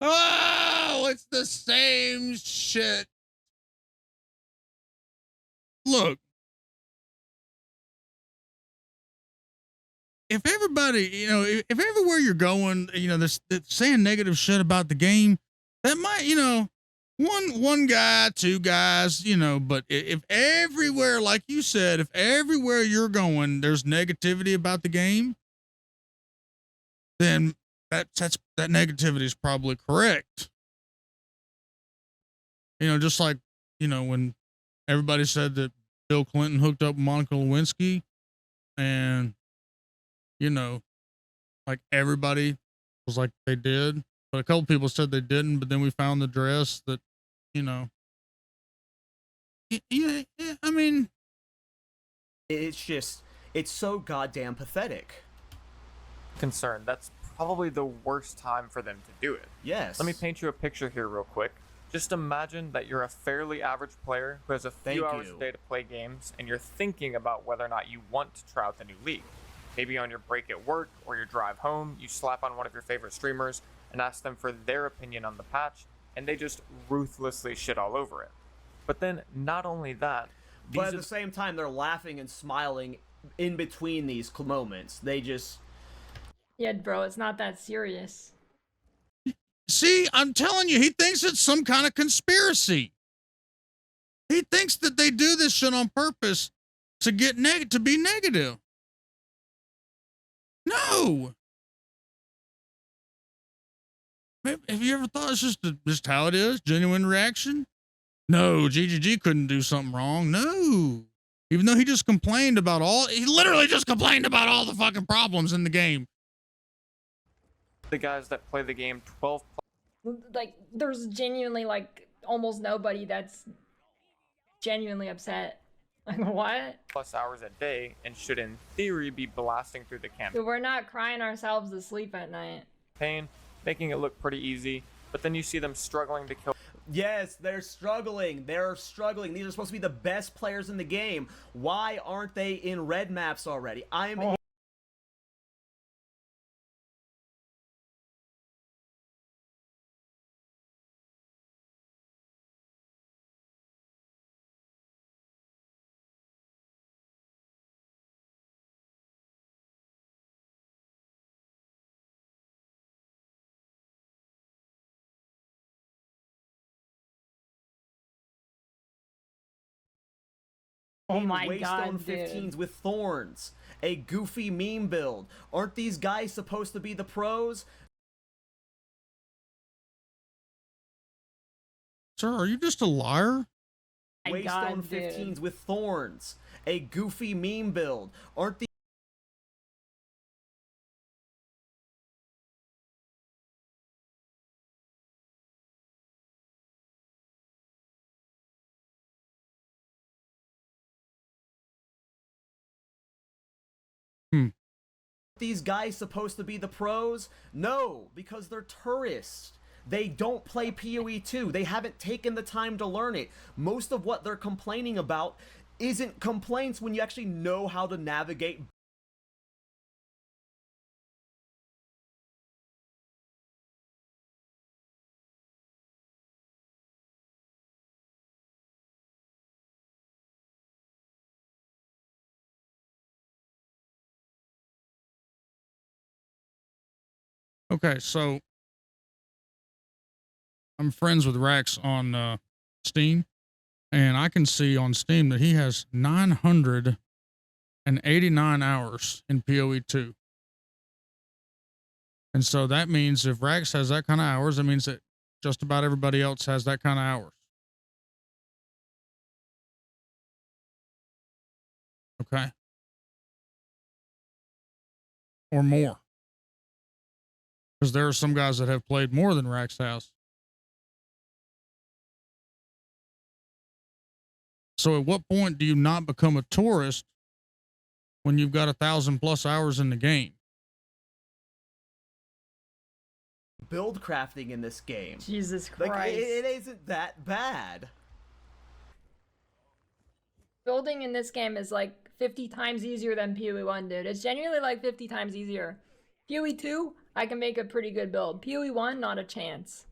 Oh, it's the same shit. Look, if everybody, you know, if everywhere you're going, you know, they're saying negative shit about the game, that might, you know, one guy, two guys, you know, but if everywhere, like you said, if everywhere you're going, there's negativity about the game, then that negativity is probably correct. You know, just like, you know, when everybody said that Bill Clinton hooked up with Monica Lewinsky, and, you know, like, everybody was like they did, but a couple people said they didn't, but then we found the dress that, you know, yeah, I mean, It's just, it's so goddamn pathetic. Concerned, that's probably the worst time for them to do it. Yes. Let me paint you a picture here real quick. Just imagine that you're a fairly average player who has a few hours a day to play games, and you're thinking about whether or not you want to try out the new league. Maybe on your break at work or your drive home, you slap on one of your favorite streamers and ask them for their opinion on the patch, and they just ruthlessly shit all over it. But then, not only that, but at the same time, they're laughing and smiling in between these moments. They just... Yeah, bro, it's not that serious. See, I'm telling you, he thinks it's some kind of conspiracy. He thinks that they do this shit on purpose to get to be negative. No. Have you ever thought it's just how it is? Genuine reaction? No, GGG couldn't do something wrong. No. Even though he just complained about he literally just complained about all the fucking problems in the game. The guys that play the game 12 Like, there's genuinely, like, almost nobody that's genuinely upset. Like, what? plus hours a day and should in theory be blasting through the campaign, We're not crying ourselves to sleep at night. making it look pretty easy, but then you see them struggling to kill. Yes, they're struggling. They're struggling. These are supposed to be the best players in the game. Why aren't they in red maps already? Oh my Waystone god, 15s dude. with thorns. A goofy meme build. Aren't these guys supposed to be the pros? Sir, are you just a liar? My Waystone god, 15s dude. with thorns. A goofy meme build. Aren't these... These guys supposed to be the pros? No, because they're tourists. They don't play POE 2. They haven't taken the time to learn it. Most of what they're complaining about isn't complaints when you actually know how to navigate. Okay, so I'm friends with Rax on Steam, and I can see on Steam that he has 989 hours in POE 2. And so that means if Rax has that kind of hours, that means that just about everybody else has that kind of hours. Okay. Or more. Because there are some guys that have played more than Rax has. So at what point do you not become a tourist when you've got 1,000+ hours in the game? Build crafting in this game. Jesus Christ. Like, it isn't that bad. Building in this game is like 50 times easier than POE 1, dude. It's genuinely like 50 times easier. POE 2, I can make a pretty good build. POE 1, not a chance.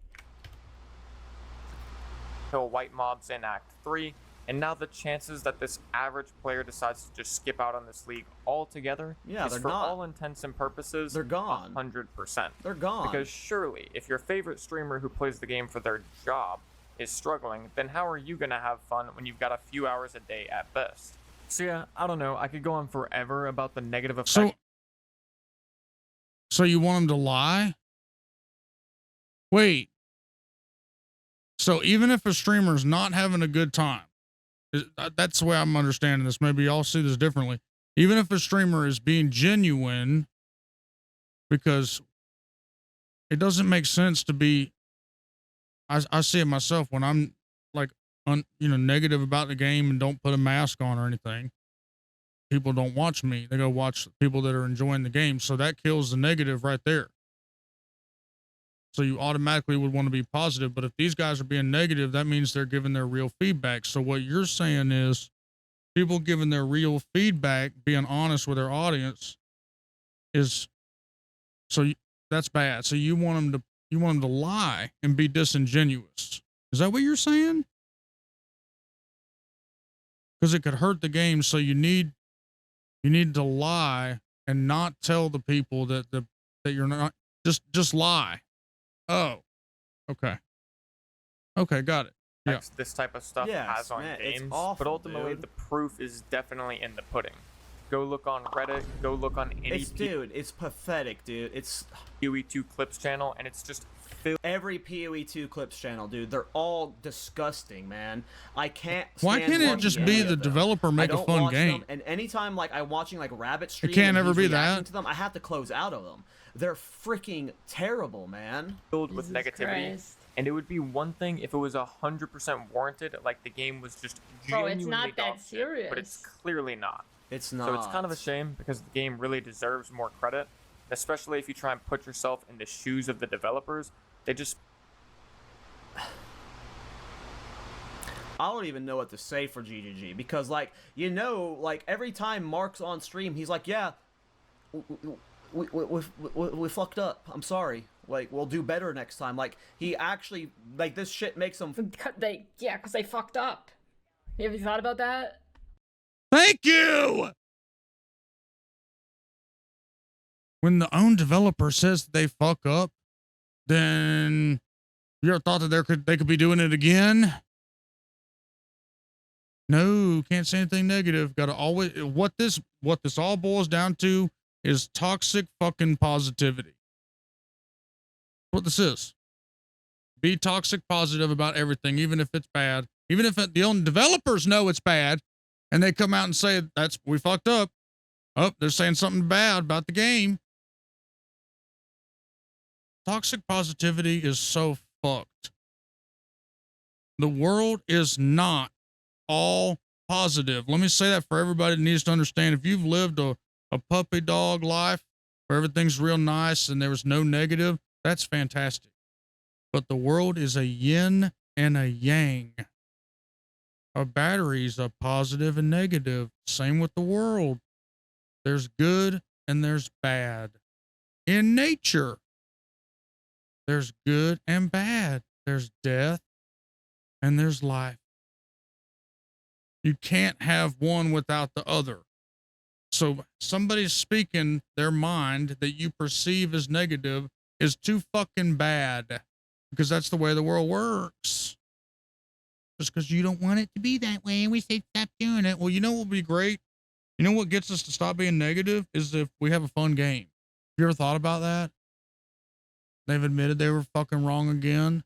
Kill white mobs in Act 3, and now the chances that this average player decides to just skip out on this league altogether is they're for not. all intents and purposes, They're gone. 100%. They're gone. Because surely, if your favorite streamer who plays the game for their job is struggling, then how are you gonna have fun when you've got a few hours a day at best? So yeah, I don't know. I could go on forever about the negative effect. So you want him to lie? Wait. So even if a streamer's not having a good time, that's the way I'm understanding this. Maybe y'all see this differently. Even if a streamer is being genuine, because it doesn't make sense to be, I see it myself when I'm like, negative about the game and don't put a mask on or anything. People don't watch me. They go watch people that are enjoying the game. So that kills the negative right there. So you automatically would want to be positive. But if these guys are being negative, that means they're giving their real feedback. So what you're saying is people giving their real feedback, being honest with their audience is, that's bad. So you want You want them to lie and be disingenuous. Is that what you're saying? Because it could hurt the game, so you need to lie and not tell the people that you're not, just lie. Oh, okay. Okay, got it. Yeah. This type of stuff Yes, has on man, it's games, awful, but ultimately dude. the proof is definitely in the pudding. Go look on Reddit, go look on any It's pathetic, dude. It's POE2 clips channel, and it's just filled. every POE2 clips channel, dude. They're all disgusting, man. I can't. Why stand can't it watching just any be of the them. developer I make a don't fun watch game? them, and anytime like I'm watching like Rabbit stream, can't and ever he's be reacting that. to them, I have to close out of them. They're freaking terrible, man. Filled with Jesus negativity. Christ. And it would be one thing if it was 100% warranted, like the game was just Bro, it's genuinely not that dog shit, serious. but it's clearly not. It's not. So it's kind of a shame because the game really deserves more credit, especially if you try and put yourself in the shoes of the developers. They just I don't even know what to say for GGG because, like, you know, like every time Mark's on stream, he's like, "Yeah, we fucked up. I'm sorry. Like, we'll do better next time." Like, he actually, like, this shit makes him. Because they fucked up. Have you thought about that? Thank you. When the own developer says they fuck up, then you ever thought that they could be doing it again? No, can't say anything negative. Got to always what this all boils down to is toxic fucking positivity. What this is. Be toxic positive about everything, even if it's bad. Even if the own developers know it's bad, and they come out and say we fucked up. Oh, they're saying something bad about the game. Toxic positivity is so fucked. The world is not all positive. Let me say that for everybody that needs to understand. If you've lived a puppy dog life where everything's real nice and there was no negative, that's fantastic. But the world is a yin and a yang. A battery's a positive and negative. Same with the world. There's good and there's bad. In nature, there's good and bad. There's death and there's life. You can't have one without the other. So somebody speaking their mind that you perceive as negative is too fucking bad, because that's the way the world works. Just because you don't want it to be that way, we say stop doing it. Well, you know what would be great? You know what gets us to stop being negative is if we have a fun game. Have you ever thought about that? They've admitted they were fucking wrong again.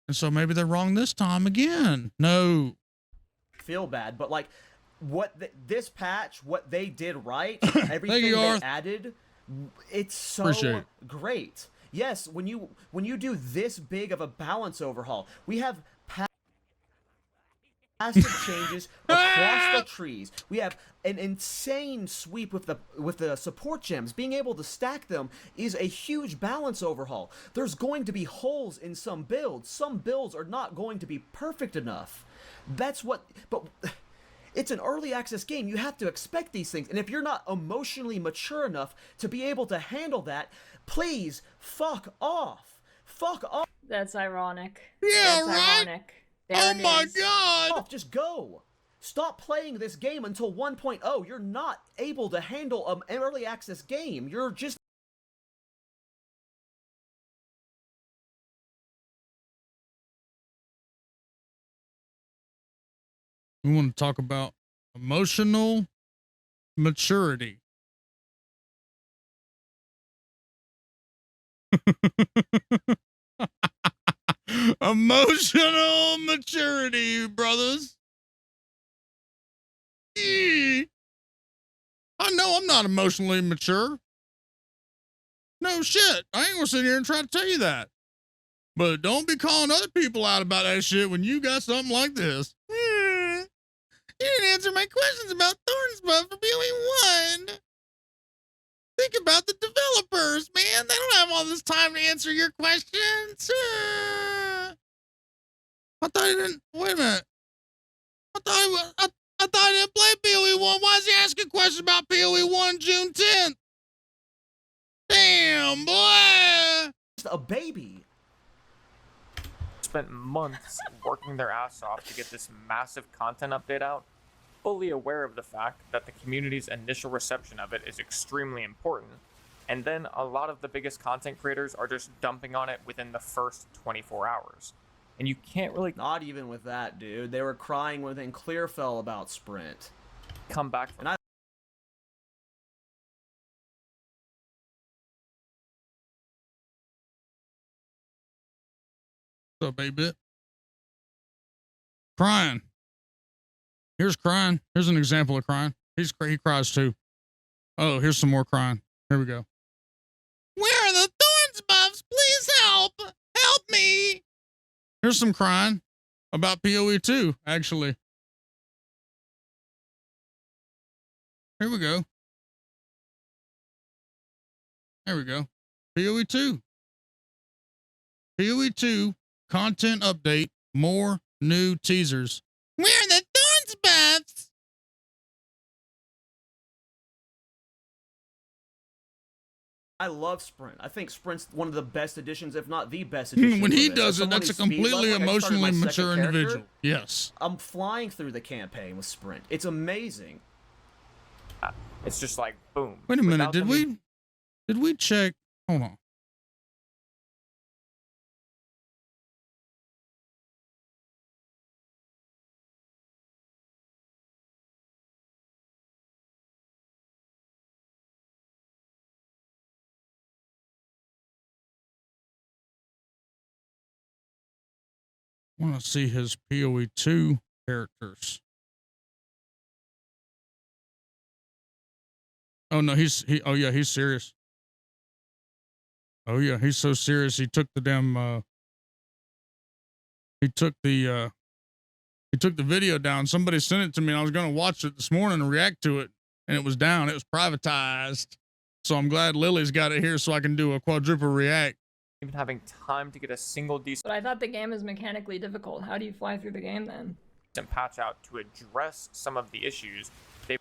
And so maybe they're wrong this time again. No. Feel bad, but like this patch, what they did right, everything they added, it's so great. Yes, when you do this big of a balance overhaul, we have massive changes across the trees. We have an insane sweep with the support gems. Being able to stack them is a huge balance overhaul. There's going to be holes in some builds. Some builds are not going to be perfect enough. But it's an early access game. You have to expect these things. And if you're not emotionally mature enough to be able to handle that, please fuck off. Fuck off. That's ironic. Yeah, That's right? ironic. There Oh it my is. God. Just go. Stop playing this game until 1.0. You're not able to handle an early access game. You're just... We want to talk about emotional maturity. Emotional maturity, brothers. I know I'm not emotionally mature. No shit. I ain't gonna sit here and try to tell you that. But don't be calling other people out about that shit when you got something like this. You didn't answer my questions about Thornsbuff for POE 1. Think about the developers, man. They don't have all this time to answer your questions. I thought he didn't. Wait a minute. I thought he didn't play POE 1. Why is he asking questions about POE 1 June 10th? Damn, boy. a baby. Spent months working their ass off to get this massive content update out, fully aware of the fact that the community's initial reception of it is extremely important, and then a lot of the biggest content creators are just dumping on it within the first 24 hours. And you can't really Not even with that, dude. They were crying within Clearfell about Sprint. come back from And What's up, baby? Crying. Here's crying. Here's an example of crying. He cries too. Oh, here's some more crying. Here we go. Where are the thorns buffs? Please help. Help me. Here's some crying about POE 2, actually. Here we go. There we go. POE 2. POE 2 content update. More new teasers. Where are the thorns buffs? I love Sprint. I think Sprint's one of the best additions, if not the best addition. When he of it. does As it, that's a someone who's speed completely leveling, I started emotionally my mature second character, individual. Yes. I'm flying through the campaign with Sprint. It's amazing. it's just like boom. Wait a minute. Without Did we check? Hold on. I want to see his POE 2 characters. Oh no, he's serious. Oh yeah, he's so serious. He took the damn he took the video down. Somebody sent it to me and I was going to watch it this morning and react to it, and it was down. It was privatized. So I'm glad Lily's got it here so I can do a quadruple react. even having time to get a single decent But I thought the game is mechanically difficult. How do you fly through the game then? patch out to address some of the issues, they've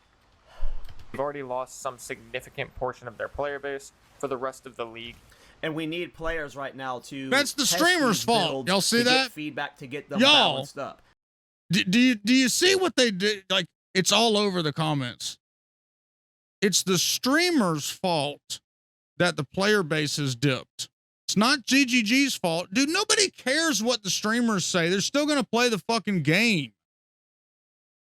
already lost some significant portion of their player base for the rest of the league. And we need players right now to. That's the test streamer's these fault. builds Y'all see to get that? feedback to get them Y'all. balanced up. Do you see what they did? Like, it's all over the comments. It's the streamer's fault that the player base has dipped. It's not GGG's fault. Dude, nobody cares what the streamers say. They're still going to play the fucking game.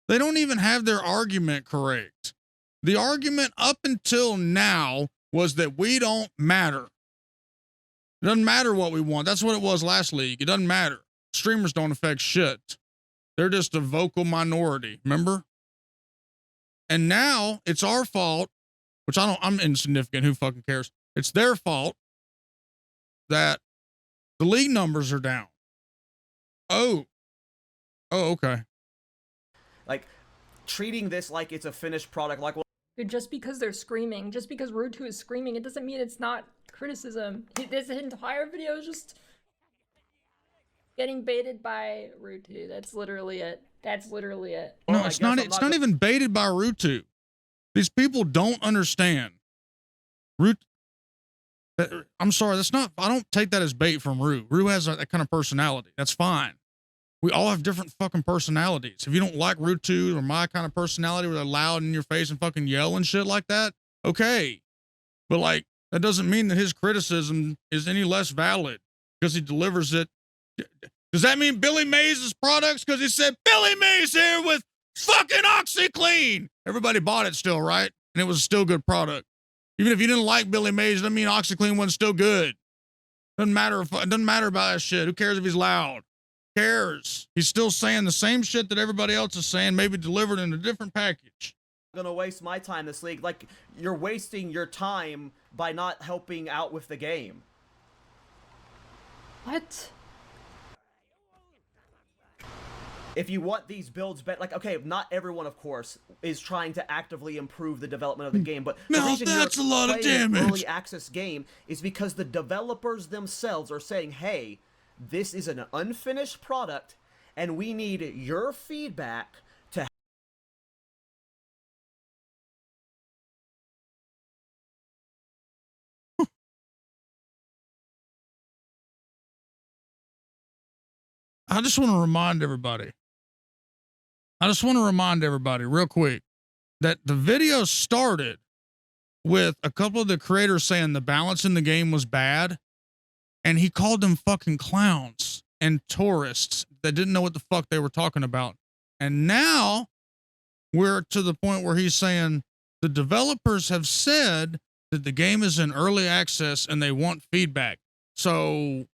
They don't even have their argument correct. The argument up until now was that we don't matter. It doesn't matter what we want. That's what it was last league. It doesn't matter. Streamers don't affect shit. They're just a vocal minority, remember? And now it's our fault, which I'm insignificant. Who fucking cares? It's their fault that the league numbers are down. Oh, okay. Like, treating this like it's a finished product, like, well, Dude, just because they're screaming, just because Rude 2 is screaming, it doesn't mean it's not criticism. This entire video is just getting baited by Rude 2. That's literally it. That's literally it. Well, No, I it's guess not. I'm It's not not even baited by Rutu. These people don't understand. I'm sorry. That's not. I don't take that as bait from Rue. Rue has that kind of personality. That's fine. We all have different fucking personalities. If you don't like Rutu or my kind of personality where they're loud in your face and fucking yell and shit like that, okay. But like, that doesn't mean that his criticism is any less valid because he delivers it. Does that mean Billy Mays' products? Because he said Billy Mays here with fucking OxyClean. Everybody bought it still, right? And it was still a good product. Even if you didn't like Billy Mays, doesn't mean OxyClean wasn't still good. Doesn't matter if it doesn't matter about that shit. Who cares if he's loud? Who cares? He's still saying the same shit that everybody else is saying, maybe delivered in a different package. gonna waste my time this league. Like, you're wasting your time by not helping out with the game. What? If you want these builds better, like, okay, not everyone, of course, is trying to actively improve the development of the game, but the Now reason that's you're a lot of playing an damage. early access game is because the developers themselves are saying, hey, this is an unfinished product, and we need your feedback to I just want to remind everybody. Real quick that the video started with a couple of the creators saying the balance in the game was bad, and he called them fucking clowns and tourists that didn't know what the fuck they were talking about. And now we're to the point where he's saying the developers have said that the game is in early access and they want feedback. So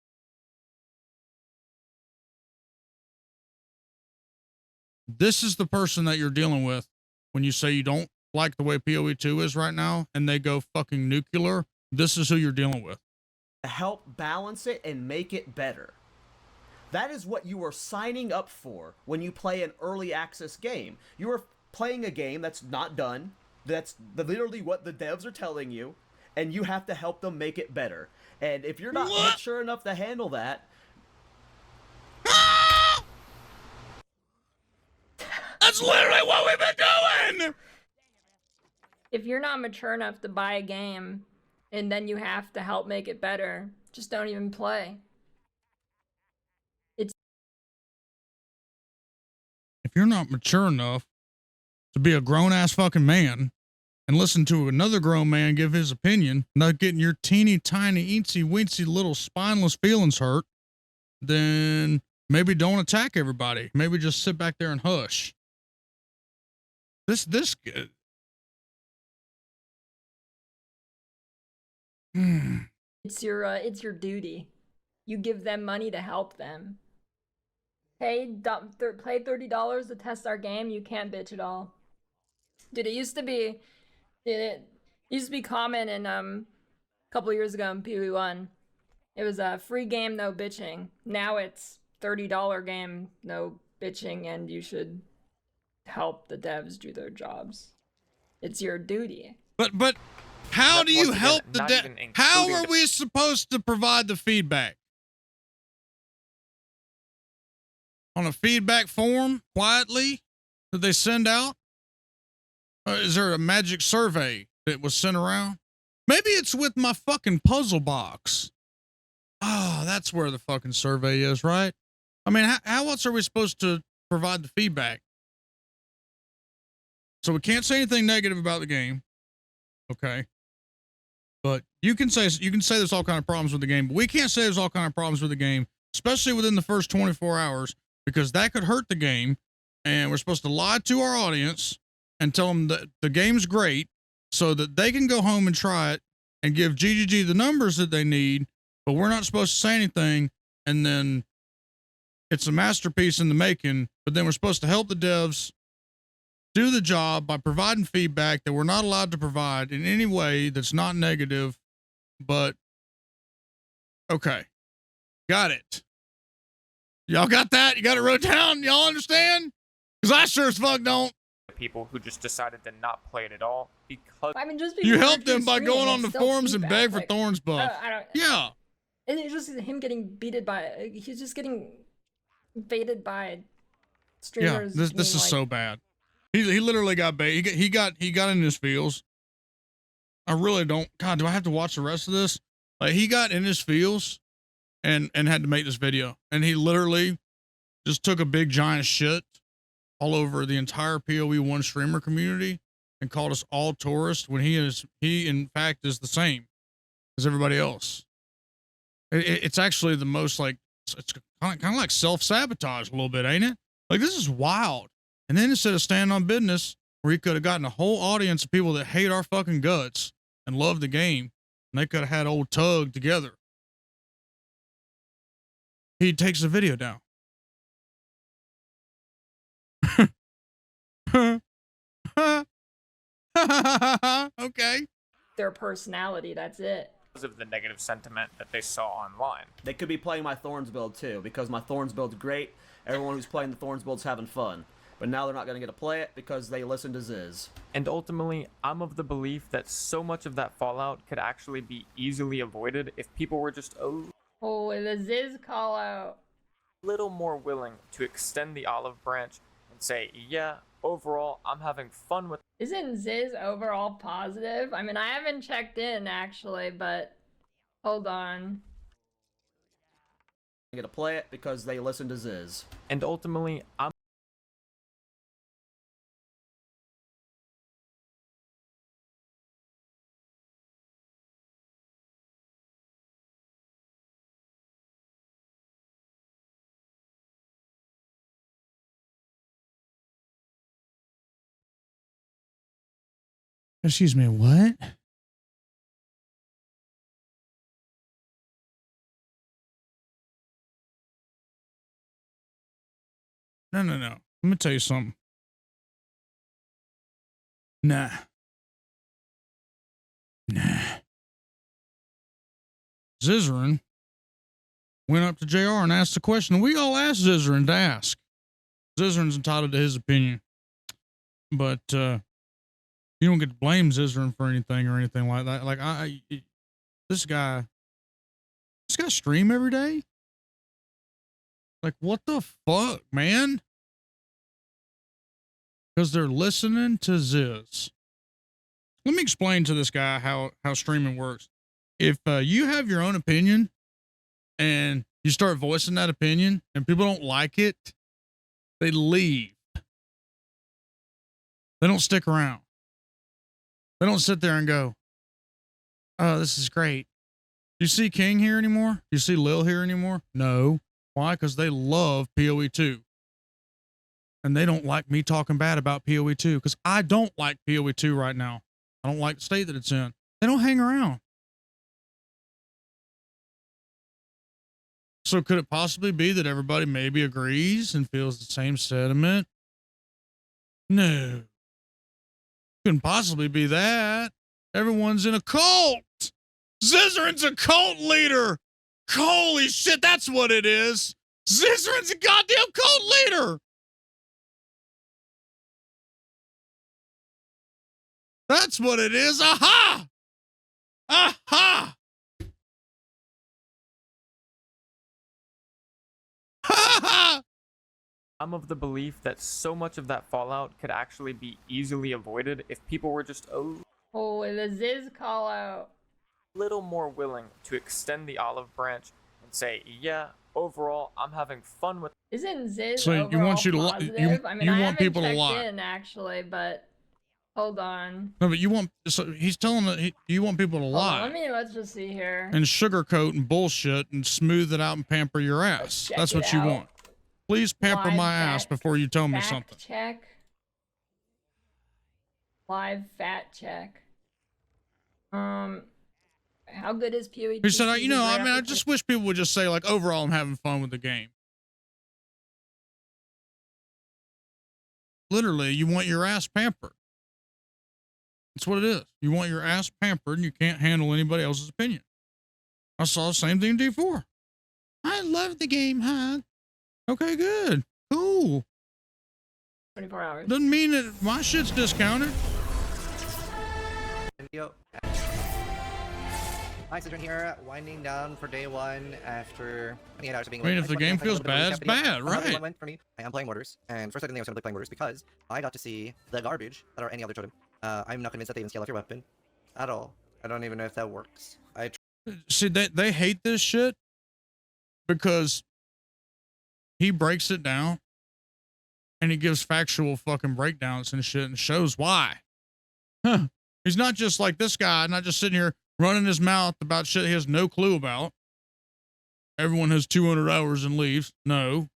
this is the person that you're dealing with when you say you don't like the way PoE 2 is right now and they go fucking nuclear. This is who you're dealing with. To help balance it and make it better. That is what you are signing up for when you play an early access game. You are playing a game that's not done. That's literally what the devs are telling you, and you have to help them make it better. And if you're not mature enough to handle that, that's literally what we've been doing. If you're not mature enough to buy a game and then you have to help make it better, just don't even play. If you're not mature enough to be a grown-ass fucking man and listen to another grown man give his opinion, not getting your teeny tiny eensy weensy little spineless feelings hurt, then maybe don't attack everybody. Maybe just sit back there and hush. It's your duty. You give them money to help them. Pay $30 to test our game. You can't bitch at all, dude. It used to be common in a couple years ago in PoE 1. It was a free game, no bitching. Now it's $30 game, no bitching, and you should help the devs do their jobs. It's your duty. But how do you help the dev? How are we supposed to provide the feedback? On a feedback form, quietly, that they send out? Or is there a magic survey that was sent around? Maybe it's with my fucking puzzle box. Oh, that's where the fucking survey is, right? I mean, how else are we supposed to provide the feedback? So we can't say anything negative about the game. Okay. But you can say there's all kind of problems with the game, but we can't say there's all kind of problems with the game, especially within the first 24 hours, because that could hurt the game. And we're supposed to lie to our audience and tell them that the game's great so that they can go home and try it and give GGG the numbers that they need, but we're not supposed to say anything. And then it's a masterpiece in the making, but then we're supposed to help the devs do the job by providing feedback that we're not allowed to provide in any way that's not negative. But okay, got it. Y'all got that? You got it wrote down? Y'all understand? Because I sure as fuck don't. People who just decided to not play it at all because you help them by going on the forums and beg for Thorn's buff. Yeah. And it's just him getting beated by. He's just getting baited by streamers. Yeah, this is so bad. He literally got bait. He got in his feels. I really don't. God, do I have to watch the rest of this? Like, he got in his feels and had to make this video. And he literally just took a big giant shit all over the entire PoE 1 streamer community and called us all tourists when he in fact is the same as everybody else. It's actually the most like, it's kind of like self-sabotage a little bit, ain't it? Like, this is wild. And then instead of standing on business, where he could have gotten a whole audience of people that hate our fucking guts and love the game, and they could have had old Tug together, he takes the video down. Okay. Their personality, that's it. Because of the negative sentiment that they saw online. They could be playing my Thorns build too, because my Thorns build's great. Everyone who's playing the Thorns build's having fun. But now they're not going to get to play it because they listen to Ziz. And ultimately, I'm of the belief that so much of that fallout could actually be easily avoided if people were just a the Ziz call out. Little more willing to extend the olive branch and say, yeah, overall, I'm having fun with. Isn't Ziz overall positive? I mean, I haven't checked in actually, but hold on. to play it because they listen to Ziz. And ultimately, I'm Excuse me, what? No. Let me tell you something. Nah. Zizarin went up to JR and asked the question we all asked Zizarin to ask. Zizarin's entitled to his opinion. But you don't get to blame Zizarin for anything or anything like that. Like this guy stream every day? Like, what the fuck, man? Because they're listening to Ziz. Let me explain to this guy how streaming works. If you have your own opinion and you start voicing that opinion and people don't like it, they leave. They don't stick around. They don't sit there and go, oh, this is great. Do you see King here anymore? Do you see Lil here anymore? No. Why? Because they love POE 2. And they don't like me talking bad about POE 2 because I don't like POE 2 right now. I don't like the state that it's in. They don't hang around. So could it possibly be that everybody maybe agrees and feels the same sentiment? No. Couldn't possibly be that. Everyone's in a cult. Zizarin's a cult leader. Holy shit, that's what it is. Zizarin's a goddamn cult leader. That's what it is. Aha! Aha! Ha ha! I'm of the belief that so much of that fallout could actually be easily avoided if people were just a Oh, the Ziz call out. little more willing to extend the olive branch and say, yeah, overall, I'm having fun with. Isn't Ziz So you want you to positive? I mean, you I want haven't people to checked lie. in actually, but hold on. No, but you want, so he's telling that you want people to Hold on, lie let's just see here. and sugarcoat and bullshit and smooth it out and pamper your ass. check That's it what you out. want. Please pamper Live my ass before you tell me fact something. Check. Live fat check. How good is POE? He said, you know, I mean, I just wish people would just say, like, overall, I'm having fun with the game. Literally, you want your ass pampered. That's what it is. You want your ass pampered and you can't handle anybody else's opinion. I saw the same thing in D4. I love the game, huh? Okay, good. Cool. 24 hours. Doesn't mean that my shit's discounted. Yo. Hi, Citron here, winding down for day one after 28 hours of being I mean, awake. if the game feels bad, it's bad, right? Went for me. I am playing Mortars, and first I didn't think I was going to play playing Mortars because I got to see the garbage that are any other totem. I'm not convinced that they even scale off your weapon at all. I don't even know if that works. See, they hate this shit because he breaks it down and he gives factual fucking breakdowns and shit and shows why. Huh. He's not just like this guy, not just sitting here running his mouth about shit he has no clue about. Everyone has 200 hours and leaves. No.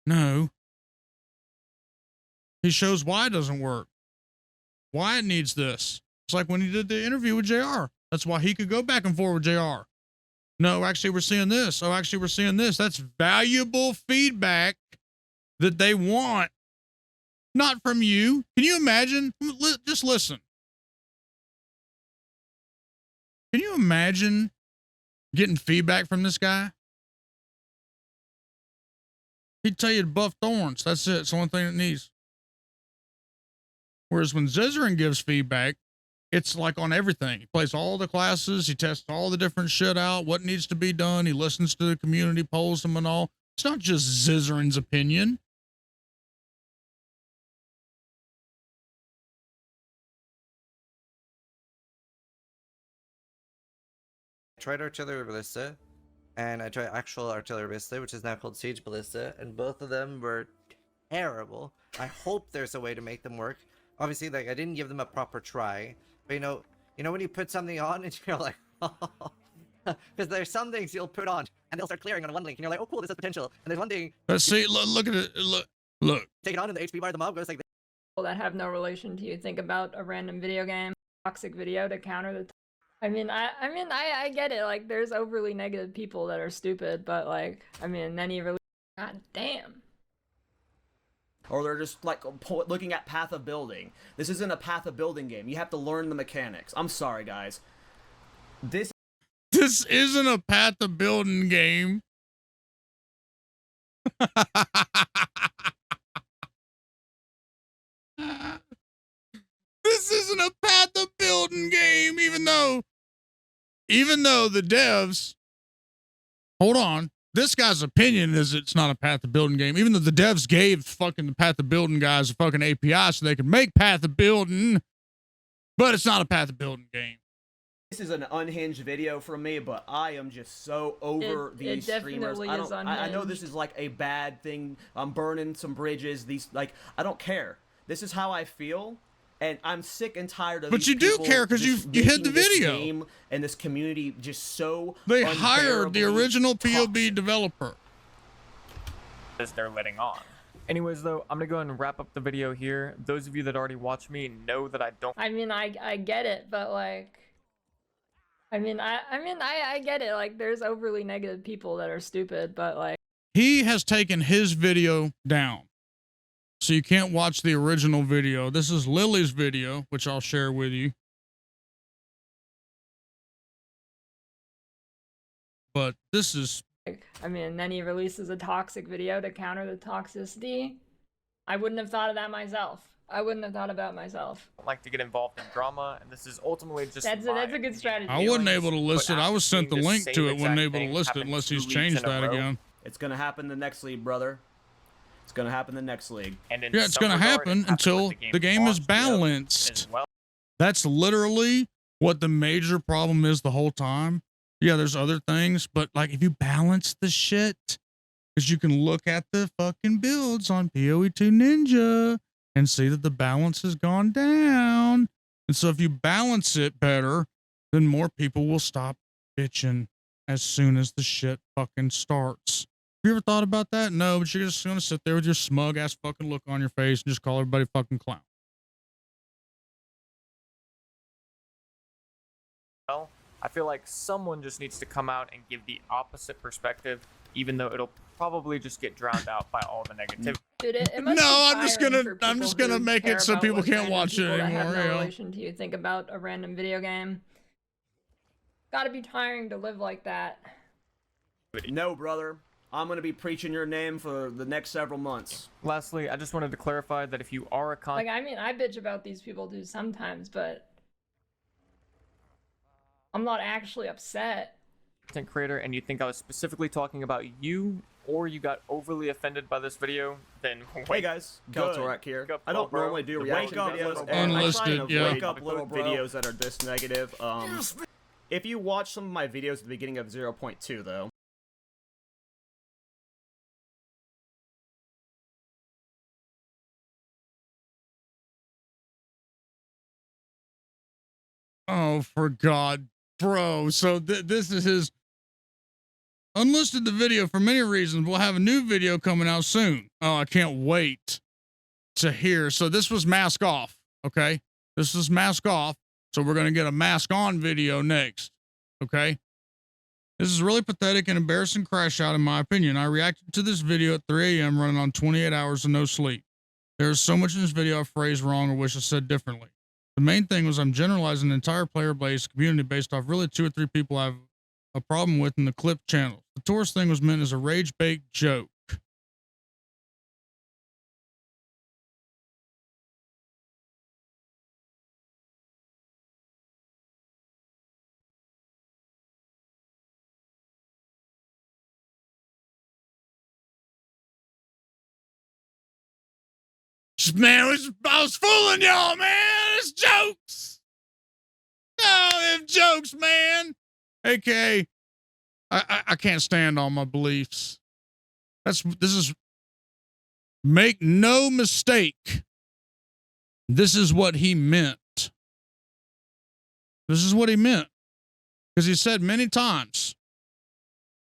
No. He shows why it doesn't work. Why it needs this. It's like when he did the interview with JR. That's why he could go back and forth with JR. No, actually, we're seeing this. Oh, actually, we're seeing this. That's valuable feedback that they want. Not from you. Can you imagine? Just listen. Can you imagine getting feedback from this guy? He'd tell you to buff thorns. That's it. It's the only thing it needs. Whereas when Zizarin gives feedback, it's like on everything. He plays all the classes. He tests all the different shit out, what needs to be done. He listens to the community, polls them and all. It's not just Zizarin's opinion. tried Artillery Ballista, and I tried actual Artillery Ballista, which is now called Siege Ballista, and both of them were terrible. I hope there's a way to make them work. Obviously, like, I didn't give them a proper try, but you know when you put something on and you're like, because there's some things you'll put on and they'll start clearing on one link, and you're like, oh cool, this has potential. And there's one thing. Let's see. Look at it. Look. Take it on, and the HP bar of the mob goes like this. That have no relation to you. Think about a random video game, toxic video to counter the. I get it. Like, there's overly negative people that are stupid, but like, then you really, god damn. Or they're just like looking at path of building. This isn't a path of building game. You have to learn the mechanics. I'm sorry, guys. This isn't a path of building game. This isn't a path of building game, even though the devs, hold on, this guy's opinion is it's not a path of building game, even though the devs gave fucking the path of building guys a fucking API so they could make path of building, but it's not a path of building game. This is an unhinged video from me, but I am just so over these streamers. I know this is like a bad thing. I'm burning some bridges. I don't care. This is how I feel. And I'm sick and tired of. But you do care because you hit the video. Game and this community just so. They hired the original POE developer. As they're letting on. Anyways, though, I'm gonna go ahead and wrap up the video here. Those of you that already watched me know that I don't. I get it, but like. I get it. Like, there's overly negative people that are stupid, but like. He has taken his video down. So you can't watch the original video. This is Lily's video, which I'll share with you. But this is... then he releases a toxic video to counter the toxicity. I wouldn't have thought of that myself. I wouldn't have thought about myself. I like to get involved in drama, and this is ultimately just that's a good strategy. I wasn't able to list it. I was sent the link to it. Wasn't able to list it unless he's changed that again. It's gonna happen the next league, brother. It's gonna happen the next league. And yeah, it's gonna happen until the game is balanced. Well. That's literally what the major problem is the whole time. Yeah, there's other things, but like if you balance the shit, because you can look at the fucking builds on POE 2 Ninja and see that the balance has gone down. And so if you balance it better, then more people will stop bitching as soon as the shit fucking starts. Have you ever thought about that? No, but you're just gonna sit there with your smug ass fucking look on your face and just call everybody fucking clown. Well, I feel like someone just needs to come out and give the opposite perspective, even though it'll probably just get drowned out by all the negativity. Dude, it must I'm just gonna make it so people can't watch it anymore. Have no relation to you. Think about a random video game. Gotta be tiring to live like that. No, brother. I'm going to be preaching your name for the next several months. Lastly, I just wanted to clarify that if you are a I bitch about these people too sometimes, but I'm not actually upset. Content creator and you think I was specifically talking about you, or you got overly offended by this video, then wait. Hey guys, Keltorak here. I don't normally do reaction videos, and I try and avoid videos that are this negative. If you watch some of my videos at the beginning of 0.2 though, oh, for God, bro. So this is his unlisted the video for many reasons. We'll have a new video coming out soon. Oh, I can't wait to hear. So this was mask off. Okay. This is mask off. So we're going to get a mask on video next. Okay. This is really pathetic and embarrassing crash out in my opinion. I reacted to this video at 3 a.m. running on 28 hours of no sleep. There's so much in this video I phrased wrong or wish I said differently. The main thing was I'm generalizing an entire player base community based off really 2 or 3 people I have a problem with in the clip channel. The Taurus thing was meant as a rage-bait joke. Man, I was fooling y'all, man. It's jokes. No, it's jokes, man. AKA, I can't stand all my beliefs. Make no mistake. This is what he meant. This is what he meant. Because he said many times,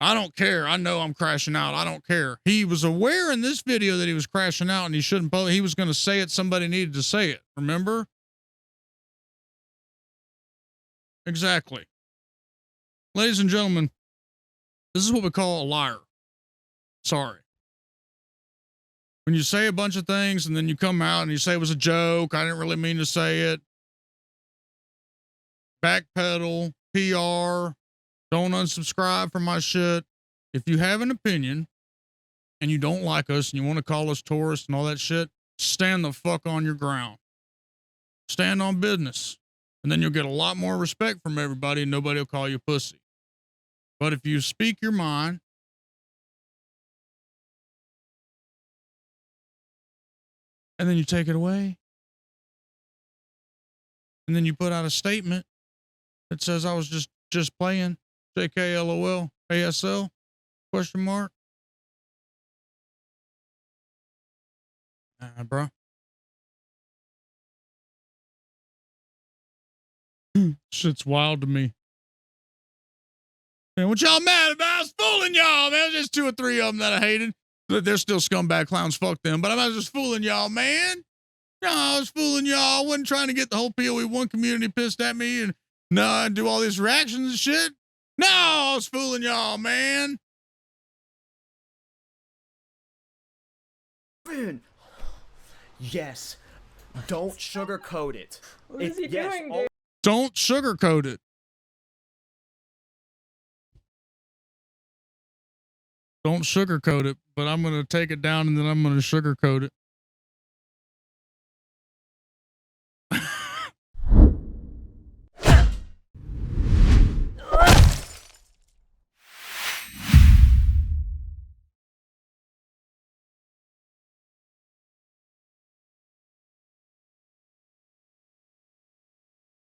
I don't care. I know I'm crashing out. I don't care. He was aware in this video that he was crashing out and he shouldn't, he was going to say it. Somebody needed to say it. Remember? Exactly. Ladies and gentlemen, this is what we call a liar. Sorry. When you say a bunch of things and then you come out and you say it was a joke, I didn't really mean to say it. Backpedal, PR, don't unsubscribe from my shit. If you have an opinion and you don't like us and you want to call us tourists and all that shit, stand the fuck on your ground. Stand on business. And then you'll get a lot more respect from everybody and nobody will call you pussy. But if you speak your mind, and then you take it away, and then you put out a statement that says I was just playing, JK, LOL, ASL, question mark. Bro. Shit's wild to me. Man, what y'all mad about? I was fooling y'all, man. There's 2 or 3 of them that I hated. They're still scumbag clowns. Fuck them. But I was just fooling y'all, man. No, I was fooling y'all. I wasn't trying to get the whole POE 1 community pissed at me and do all these reactions and shit. No, I was fooling y'all, man. Yes. Don't sugarcoat it. What is he doing, dude? Don't sugarcoat it. Don't sugarcoat it, but I'm going to take it down and then I'm going to sugarcoat it.